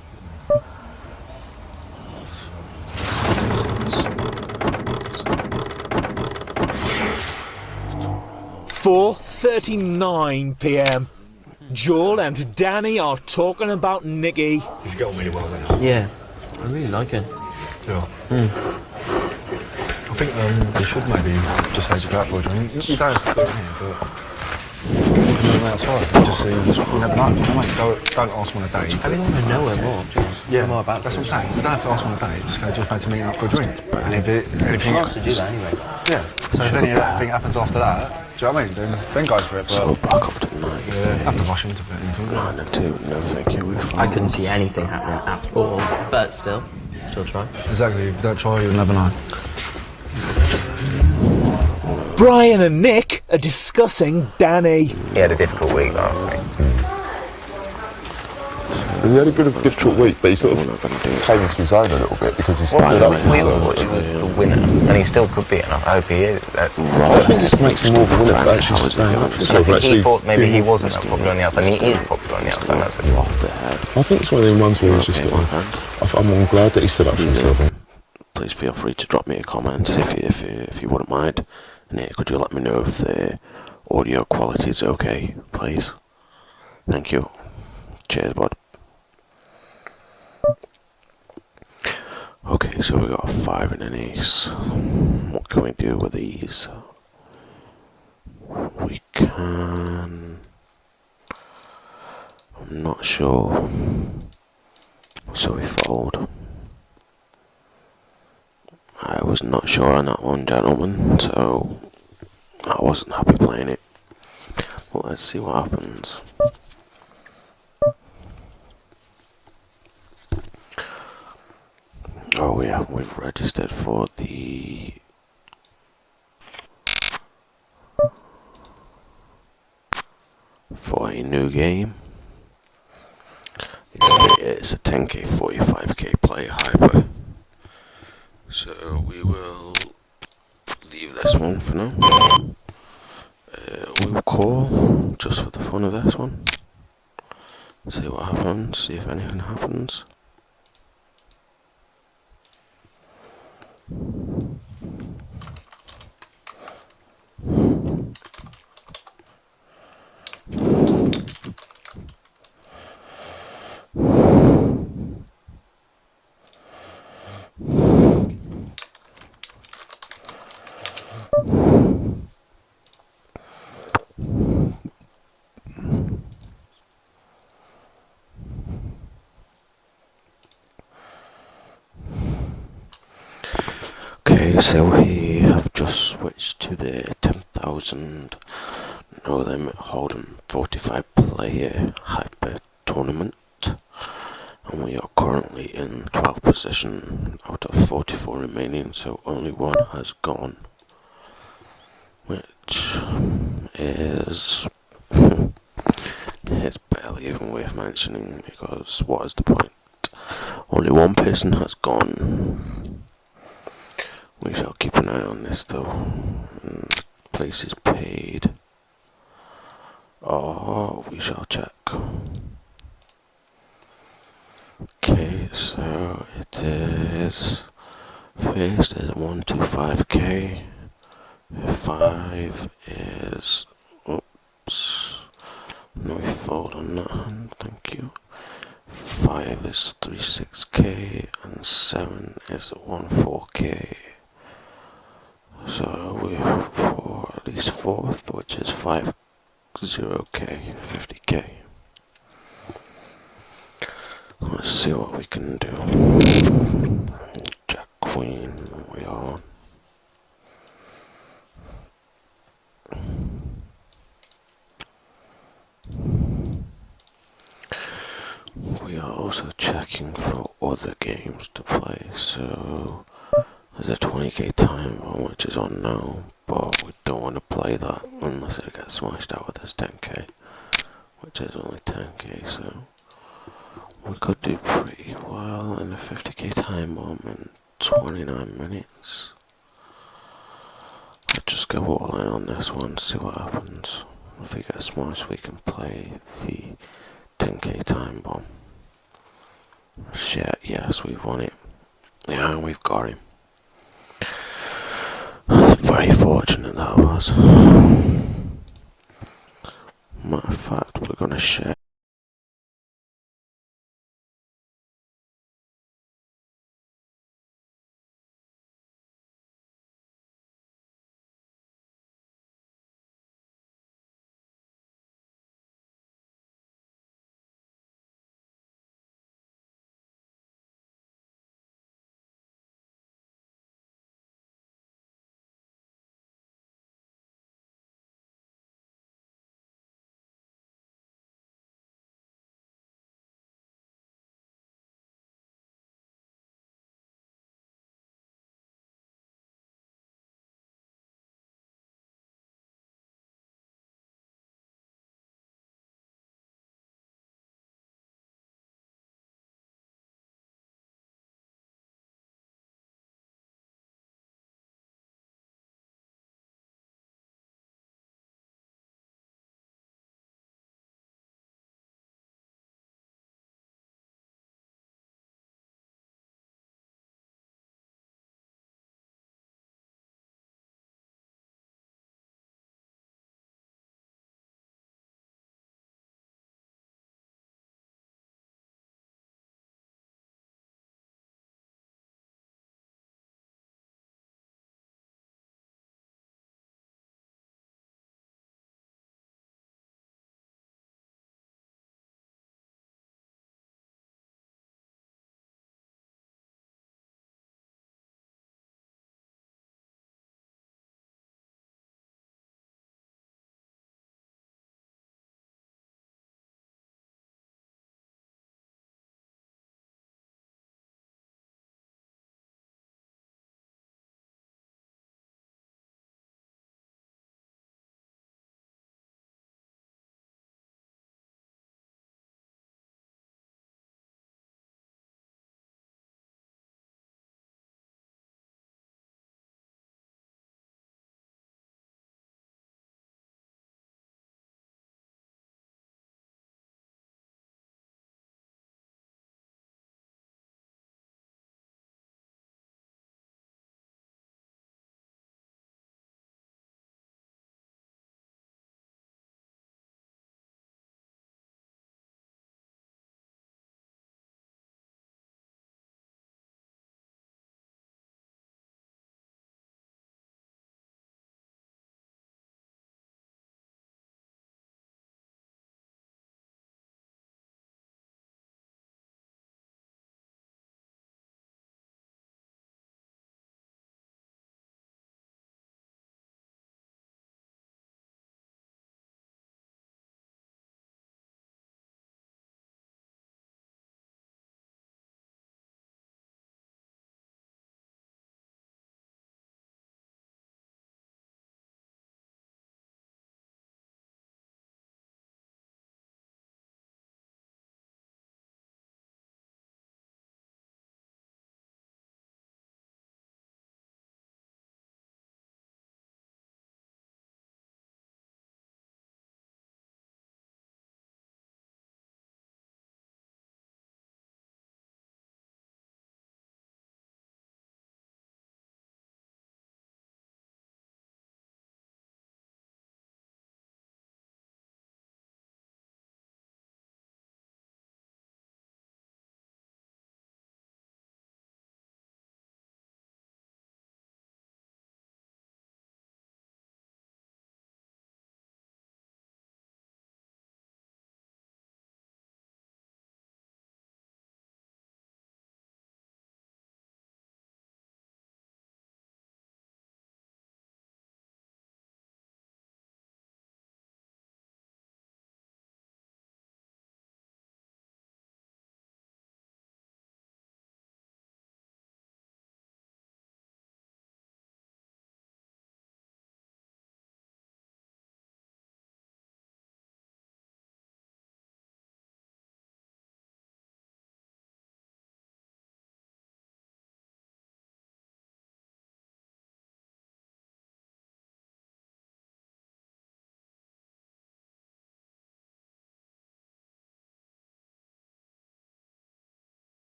.39 p.m. Joel and Danny are talking about Nikki. She's got on really well then. Yeah, I really like her. Yeah. I think you should maybe just say to go out for a drink. You don't have to do it here, but you can go outside. Just see, you never know. Don't ask on a date. I really want to know her more. Yeah, more about that's her. what I'm saying. You don't have to ask on a date. Just go to meet up for a drink. And if She wants to do that anyway. Yeah. So if anything happens after that, do you know what I mean? Then go for it. But So back up to 9. have to rush into it. 9 and 2. No, thank you. We're fine. I couldn't see anything happening at all, but still try. Exactly. If you don't try, you'll never know. Brian and Nick are discussing Danny. He had a difficult week last week. He had a bit of a difficult week, but he sort of came into his own a little bit because he stood up. We thought he was the winner, and he still could be, and I hope he is. I think this makes him more of a winner for actually staying up. I think he thought maybe he wasn't that popular on the outside, and he is popular on the outside. That's the I think it's one of the ones where he's just I'm glad that he stood up for himself. Please feel free to drop me a comment if you wouldn't mind. And could you let me know if the audio quality is okay, please? Thank you. Cheers, bud. Okay, so we got a 5 and an ace. What can we do with these? We can... I'm not sure. So we fold. I was not sure on that one, gentlemen, so I wasn't happy playing it. Well, let's see what happens. Oh yeah, we've registered for a new game. It's a 10k, 45k player hyper. So we will leave this one for now. We will call just for the fun of this one. See what happens, see if anything happens. Okay, so we have just switched to the 10,000 no limit hold'em 45 player hyper tournament, and we are currently in 12th position out of 44 remaining, so only one has gone, which is it's barely even worth mentioning, because what is the point? Only one person has gone. We shall keep an eye on this though. Places paid. Oh, we shall check. Okay, so it is first is 125k. 5 is oops. No, we fold on that hand, thank you. 5 is 36k and 7 is 14k. So we have for at least 4th, which is 5 0k, 50k. Let's see what we can do. Jack Queen, we are. We are also checking for other games to play, so there's a 20k time bomb which is unknown, but we don't want to play that unless it gets smashed out with this 10k, which is only 10k, so we could do pretty well in a 50k time bomb in 29 minutes. Let's just go all in on this one, see what happens. If we get smashed, we can play the 10k time bomb. Shit, yes, we've won it. Yeah, we've got him. That's very fortunate, that was. Matter of fact, we're gonna share.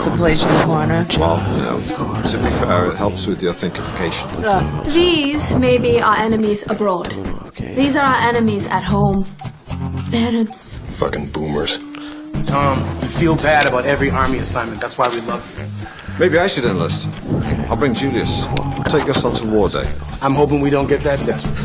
to place you in the corner. Well, to be fair, it helps with your thinkification. These may be our enemies abroad. These are our enemies at home. Parents. Fucking boomers. Tom, you feel bad about every army assignment. That's why we love you. Maybe I should enlist. I'll bring Julius. We'll take your son to war day. I'm hoping we don't get that desperate.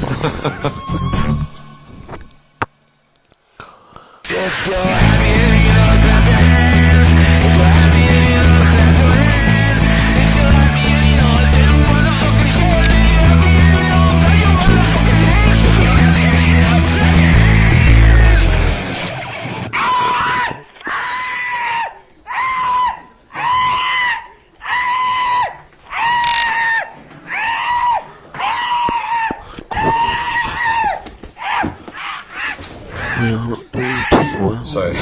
So,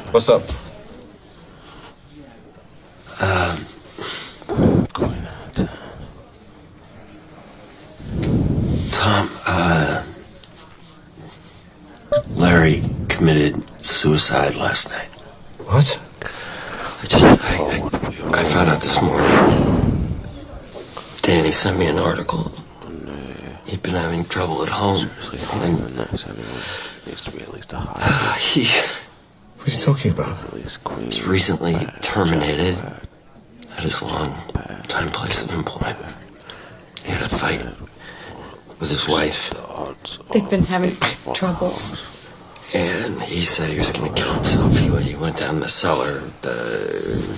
what's up? Tom, Larry committed suicide last night. What? I found out this morning. Danny sent me an article. He'd been having trouble at home. Needs to be at least a high. What's he talking about? He was recently terminated at his long-time place of employment. He had a fight with his wife. They've been having troubles. And he said he was going to kill himself. He went down the cellar, the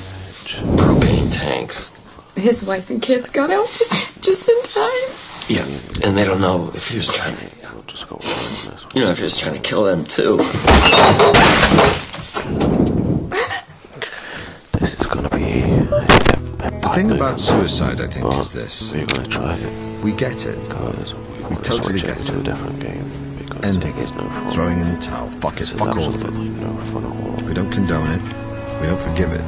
propane tanks. His wife and kids got out just in time. Yeah, and they don't know if he was trying to, if he was trying to kill them too. This is gonna be The thing about suicide, I think, is this. We're gonna try it. We get it. We totally get it. Ending it. Throwing in the towel. Fuck it. Fuck all of it. We don't condone it. We don't forgive it.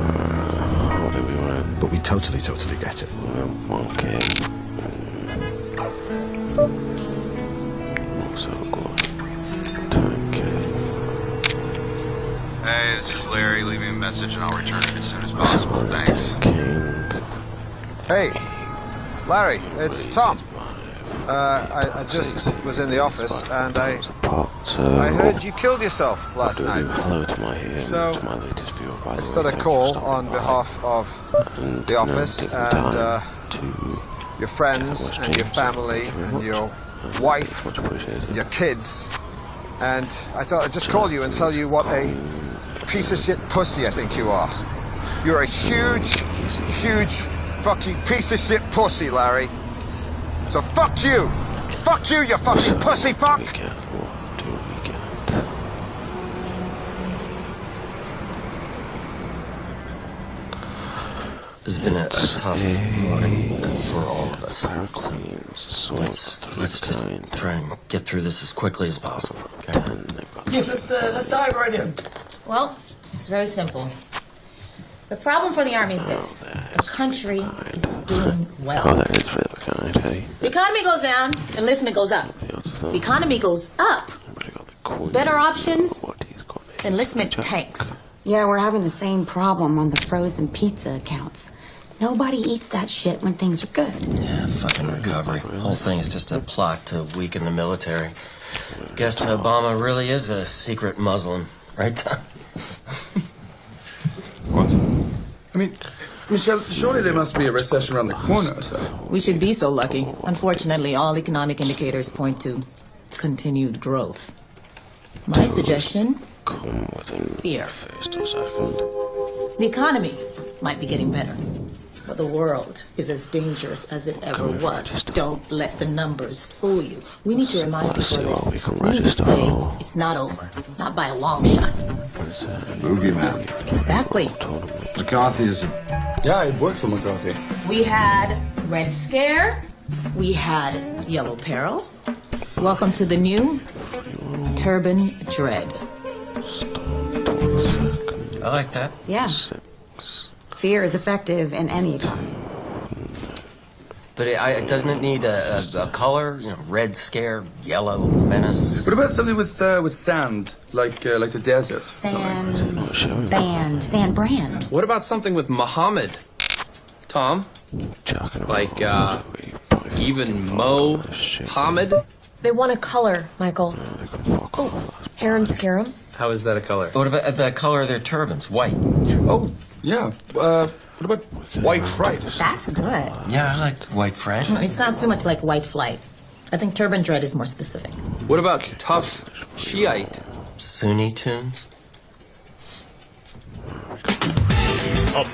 But we totally get it. Okay. Hey, this is Larry. Leave me a message and I'll return it as soon as possible. Thanks. Hey, Larry, it's Tom. I just was in the office and I heard you killed yourself last night. So I thought I'd call on behalf of the office and your friends and your family and your wife, and your kids. And I thought I'd just call you and tell you what a piece of shit pussy I think you are. You're a huge fucking piece of shit pussy, Larry. So fuck you! Fuck you, you fucking pussy fuck! This has been a tough morning for all of us. So let's just try and get through this as quickly as possible. Okay? Yes, let's dive right in. Well, it's very simple. The problem for the army is this. The country is doing well. Oh, that is really kind, hey? The economy goes down, enlistment goes up. The economy goes up. Better options, enlistment tanks. Yeah, we're having the same problem on the frozen pizza accounts. Nobody eats that shit when things are good. Yeah, fucking recovery. The whole thing is just a plot to weaken the military. Guess Obama really is a secret Muslim, right, Tom? What? I mean, Michelle, surely there must be a recession around the corner, so. We should be so lucky. Unfortunately, all economic indicators point to continued growth. My suggestion? Fear. The economy might be getting better, but the world is as dangerous as it ever was. Don't let the numbers fool you. We need to remind people of this. We need to say it's not over, not by a long shot. Boogeyman. Exactly. McCarthyism. Yeah, I worked for McCarthy. We had Red Scare. We had Yellow Peril. Welcome to the new Turban Dread. I like that. Yeah. Fear is effective in any economy. But doesn't it need a color? You know, red scare, yellow menace. What about something with sand, like the desert? Sand brand. What about something with Muhammad? Tom? Like, even Mohammed? They want a color, Michael. Oh, harem scarum. How is that a color? What about the color of their turbans? White. Oh, yeah. What about white fright? That's good. Yeah, I like white fright. It sounds too much like white flight. I think turban dread is more specific. What about tough Shiite? Sunni tunes?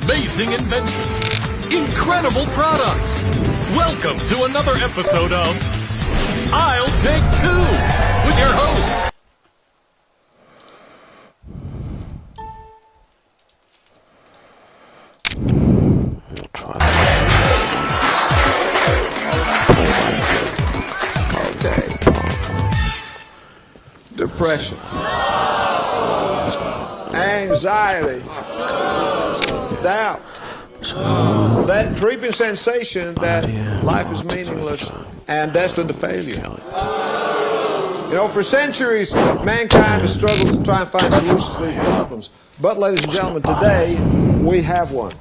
Amazing inventions. Incredible products. Welcome to another episode of I'll Take Two with your host. Depression, anxiety, doubt, that creeping sensation that life is meaningless and destined to failure. You know, for centuries, mankind has struggled to try and find solutions to these problems. But, ladies and gentlemen, today we have one.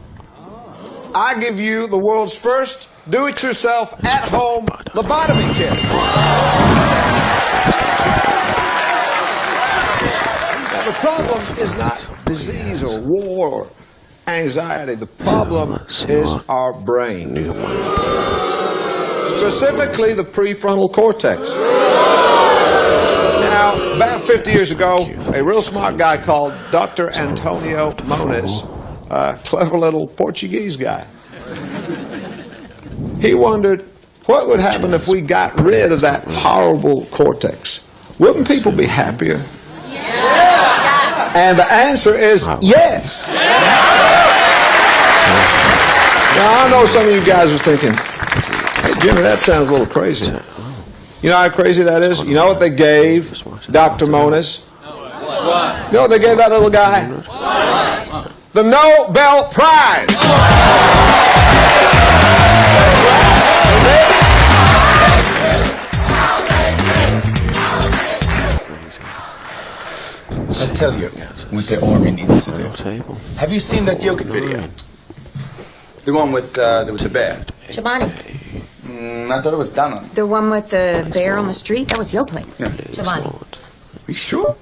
I give you the world's first do-it-yourself, at-home lobotomy kit. Now, the problem is not disease or war or anxiety. The problem is our brain. Specifically, the prefrontal cortex. Now, about 50 years ago, a real smart guy called Dr. Antonio Moniz, a clever little Portuguese guy, he wondered what would happen if we got rid of that horrible cortex. Wouldn't people be happier? Yeah. And the answer is yes. Now, I know some of you guys are thinking, hey, Jimmy, that sounds a little crazy. You know how crazy that is? You know what they gave Dr. Moniz? What? You know what they gave that little guy? What? The Nobel Prize. I'll tell you what the army needs to do. Have you seen that Jokic video? The one with the bear? Chobani. I thought it was Dana. The one with the bear on the street? That was Yoplait. Yeah. Chobani. Are you sure?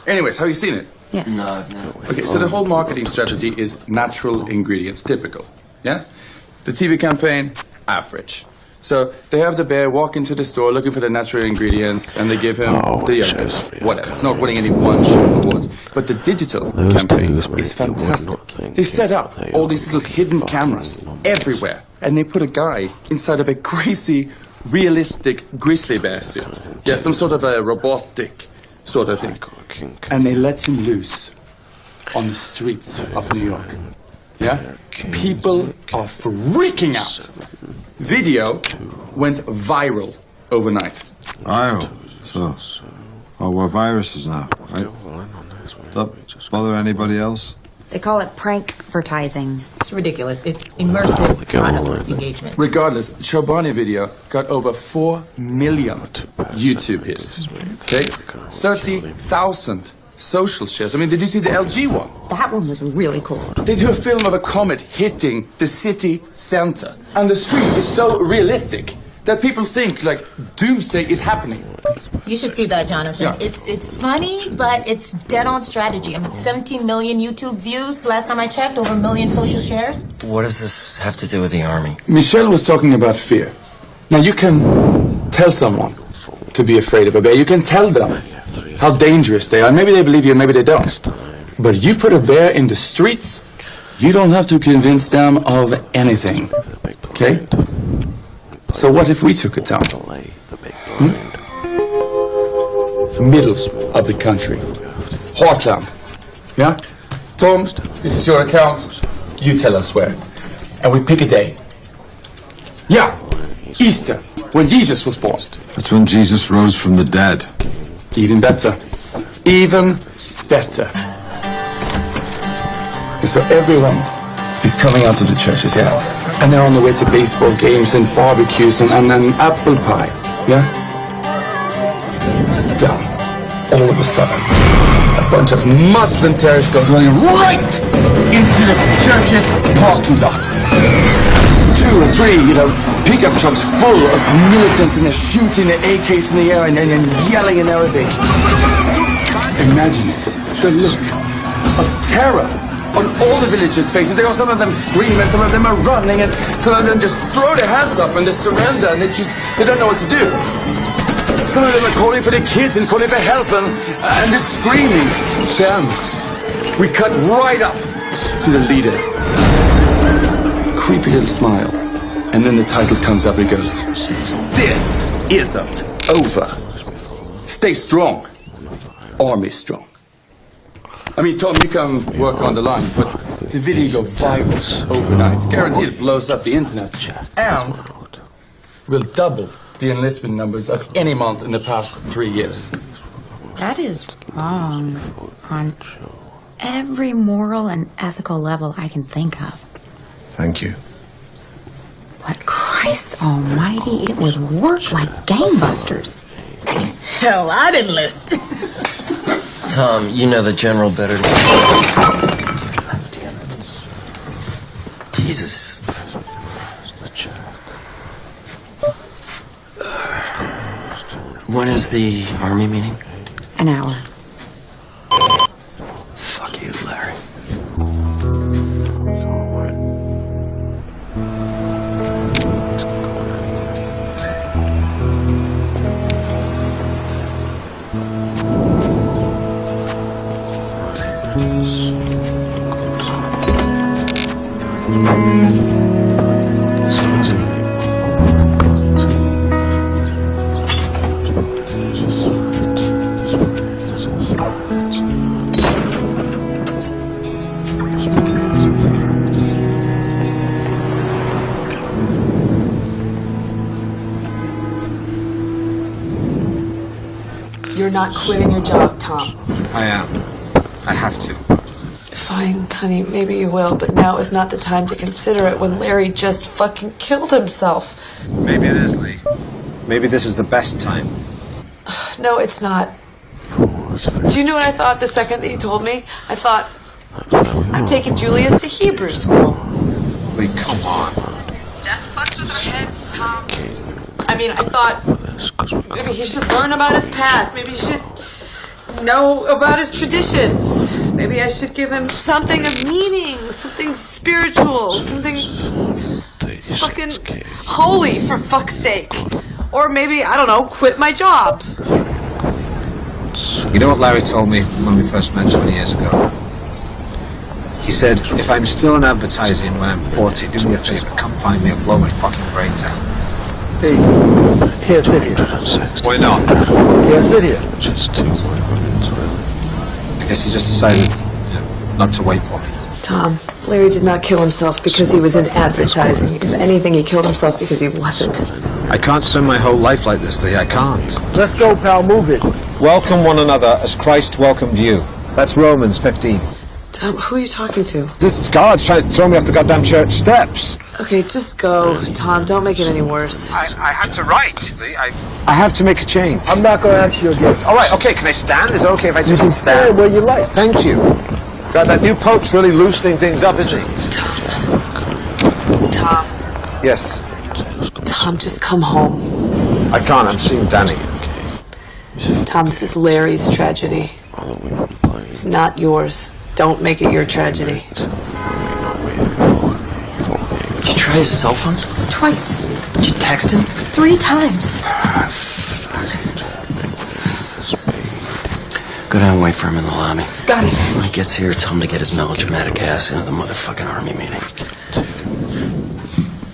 Anyways, have you seen it? Yeah. No. Okay, so the whole marketing strategy is natural ingredients, typical. Yeah? The TV campaign, average. So they have the bear walk into the store looking for the natural ingredients, and they give him the youngest. Whatever. It's not winning any bunch of awards. But the digital campaign is fantastic. They set up all these little hidden cameras everywhere, and they put a guy inside of a crazy, realistic grizzly bear suit. Yeah, some sort of a robotic sort of thing. And they let him loose on the streets of New York. Yeah? People are freaking out. Video went viral overnight. Viral? So, we're viruses now, right? Does that bother anybody else? They call it prankvertising. It's ridiculous. It's immersive product engagement. Regardless, Chobani video got over 4 million YouTube hits. Okay? 30,000 social shares. I mean, did you see the LG one? That one was really cool. They do a film of a comet hitting the city center. And the screen is so realistic that people think, like, doomsday is happening. You should see that, Jonathan. Yeah. It's funny, but it's dead on strategy. I mean, 17 million YouTube views last time I checked, over 1 million social shares. What does this have to do with the army? Michelle was talking about fear. Now, you can tell someone to be afraid of a bear. You can tell them how dangerous they are. Maybe they believe you, maybe they don't. But you put a bear in the streets, you don't have to convince them of anything. Okay? So what if we took a town? Middle of the country. Heartland. Yeah? Tom, this is your account. You tell us where. And we pick a day. Yeah! Easter, when Jesus was born. That's when Jesus rose from the dead. Even better. Even better. And so everyone is coming out of the churches, yeah? And they're on the way to baseball games and barbecues and apple pie. Yeah? Then, all of a sudden, a bunch of Muslim terrorists goes running right into the church's parking lot. 2 or 3, pickup trucks full of militants, and they're shooting the AKs in the air and yelling in Arabic. Imagine it, the look of terror on all the villagers' faces. Some of them scream, and some of them are running, and some of them just throw their hands up and they surrender, and they don't know what to do. Some of them are calling for their kids and calling for help, and they're screaming. Then we cut right up to the leader. Creepy little smile. And then the title comes up and goes, "This isn't over. Stay strong. Army strong." I mean, Tom, you can work on the line, but the video go viral overnight. Guaranteed it blows up the internet. And will double the enlistment numbers of any month in the past 3 years. That is wrong on every moral and ethical level I can think of. Thank you. But Christ almighty, it would work like gangbusters. Hell, I'd enlist. Tom, you know the general better than... Jesus. When is the army meeting? An hour. Fuck you, Larry. You're not quitting your job, Tom. I am. I have to. Fine, honey, maybe you will, but now is not the time to consider it when Larry just fucking killed himself. Maybe it is, Lee. Maybe this is the best time. No, it's not. Do you know what I thought the second that you told me? I thought, I'm taking Julius to Hebrew school. Lee, come on. Death fucks with our heads, Tom. I mean, I thought maybe he should learn about his past. Maybe he should know about his traditions. Maybe I should give him something of meaning, something spiritual, something fucking holy, for fuck's sake. Or maybe, I don't know, quit my job. You know what Larry told me when we first met 20 years ago? He said, if I'm still in advertising when I'm 40, do me a favor, come find me and blow my fucking brains out. Hey, can't sit here. Why not? Can't sit here. I guess he just decided not to wait for me. Tom, Larry did not kill himself because he was in advertising. If anything, he killed himself because he wasn't. I can't spend my whole life like this, Lee. I can't. Let's go, pal. Move it. Welcome one another as Christ welcomed you. That's Romans 15. Tom, who are you talking to? This is God's trying to throw me off the goddamn church steps. Okay, just go, Tom. Don't make it any worse. I have to write, Lee. I have to make a change. I'm not going to ask you again. All right, okay. Can I stand? Is it okay if I just stand where you like? Thank you. God, that new pope's really loosening things up, isn't he? Tom. Yes. Tom, just come home. I can't. I'm seeing Danny. Tom, this is Larry's tragedy. It's not yours. Don't make it your tragedy. Did you try his cell phone? Twice. Did you text him? 3 times. Go down and wait for him in the lobby. Got it. When he gets here, tell him to get his melodramatic ass into the motherfucking army meeting.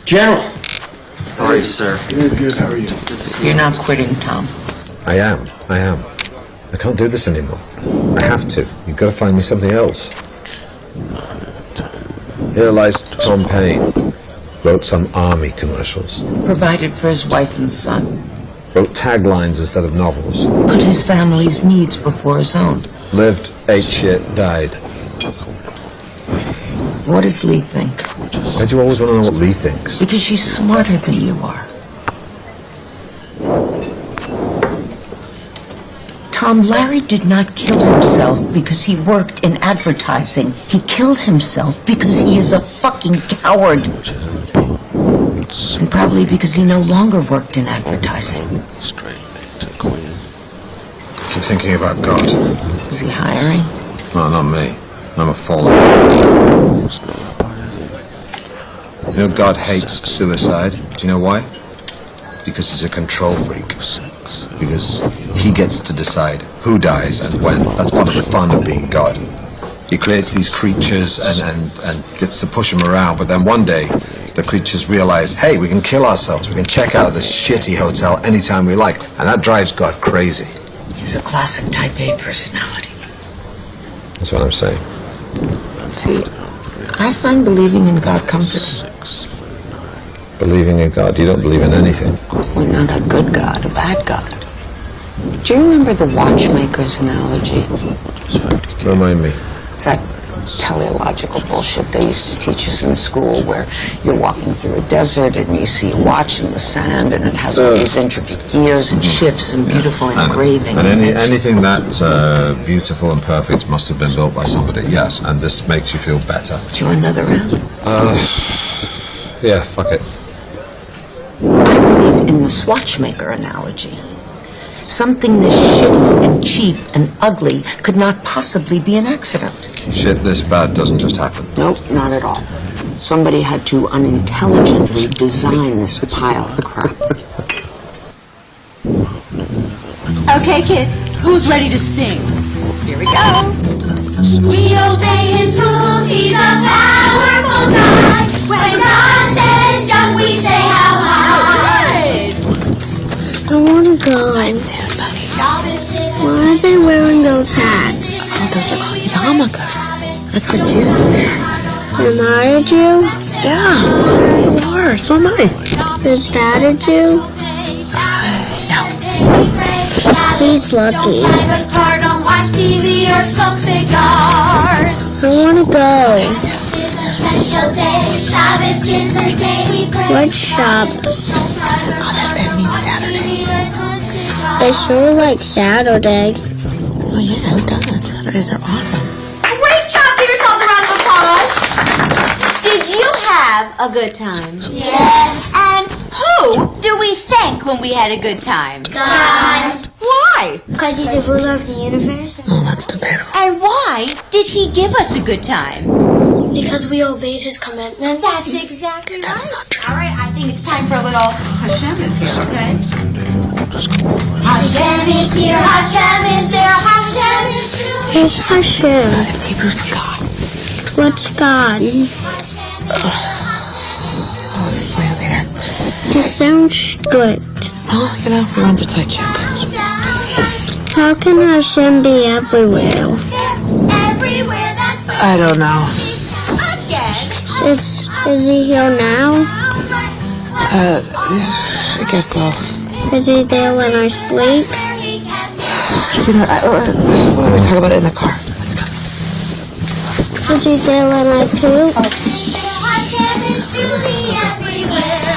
General! How are you, sir? Good, good. How are you? You're not quitting, Tom. I am. I can't do this anymore. I have to. You've got to find me something else. Here lies Tom Payne. Wrote some army commercials. Provided for his wife and son. Wrote taglines instead of novels. Put his family's needs before his own. Lived, ate shit, died. What does Lee think? Why do you always want to know what Lee thinks? Because she's smarter than you are. Tom, Larry did not kill himself because he worked in advertising. He killed himself because he is a fucking coward. And probably because he no longer worked in advertising. Keep thinking about God. Is he hiring? No, not me. I'm a fallen. You know, God hates suicide. Do you know why? Because he's a control freak. Because he gets to decide who dies and when. That's part of the fun of being God. He creates these creatures and gets to push them around, but then one day the creatures realize, hey, we can kill ourselves. We can check out this shitty hotel anytime we like. And that drives God crazy. He's a classic type A personality. That's what I'm saying. See, I find believing in God comforting. Believing in God, you don't believe in anything. Well, not a good God, a bad God. Do you remember the watchmaker's analogy? Remind me. It's that teleological bullshit they used to teach us in school where you're walking through a desert and you see a watch in the sand and it has all these intricate gears and shifts and beautiful engraving. And anything that beautiful and perfect must have been built by somebody, yes. And this makes you feel better. Do you want another round? Yeah, fuck it. I believe in the swatchmaker analogy. Something this shitty and cheap and ugly could not possibly be an accident. Shit this bad doesn't just happen. Nope, not at all. Somebody had to unintelligently design this pile of crap. Okay, kids, who's ready to sing? Here we go. We obey his rules, he's a powerful God. When God says jump, we say how high. I want to go. Why are they wearing those hats? Oh, those are called yarmulkes. That's what Jews wear. Am I a Jew? Yeah, you are. So am I. Is Dad a Jew? No. He's lucky. Don't watch TV or smoke cigars. I want to go. This is a special day. Shabbos is the day we pray. What's Shabbos? Oh, that means Saturday. They sure like Saturday. Oh, yeah, it does. Saturdays are awesome. Great job! Give yourselves a round of applause. Did you have a good time? Yes. And who do we thank when we had a good time? God. Why? Because he's the ruler of the universe. Oh, that's debatable. And why did he give us a good time? Because we obeyed his commandments. That's exactly right. That's not true. All right, I think it's time for a little Hashem is here, okay? Hashem is here, Hashem is there, Hashem is true. Who's Hashem? It's Hebrew for God. What's God? I'll explain later. It sounds strict. Oh, you know, we runs a tight ship. How can Hashem be everywhere? Everywhere, that's I don't know. Is he here now? I guess so. Is he there when I sleep? You know, we talk about it in the car. Let's go. Is he there when I poop? Hashem is truly everywhere.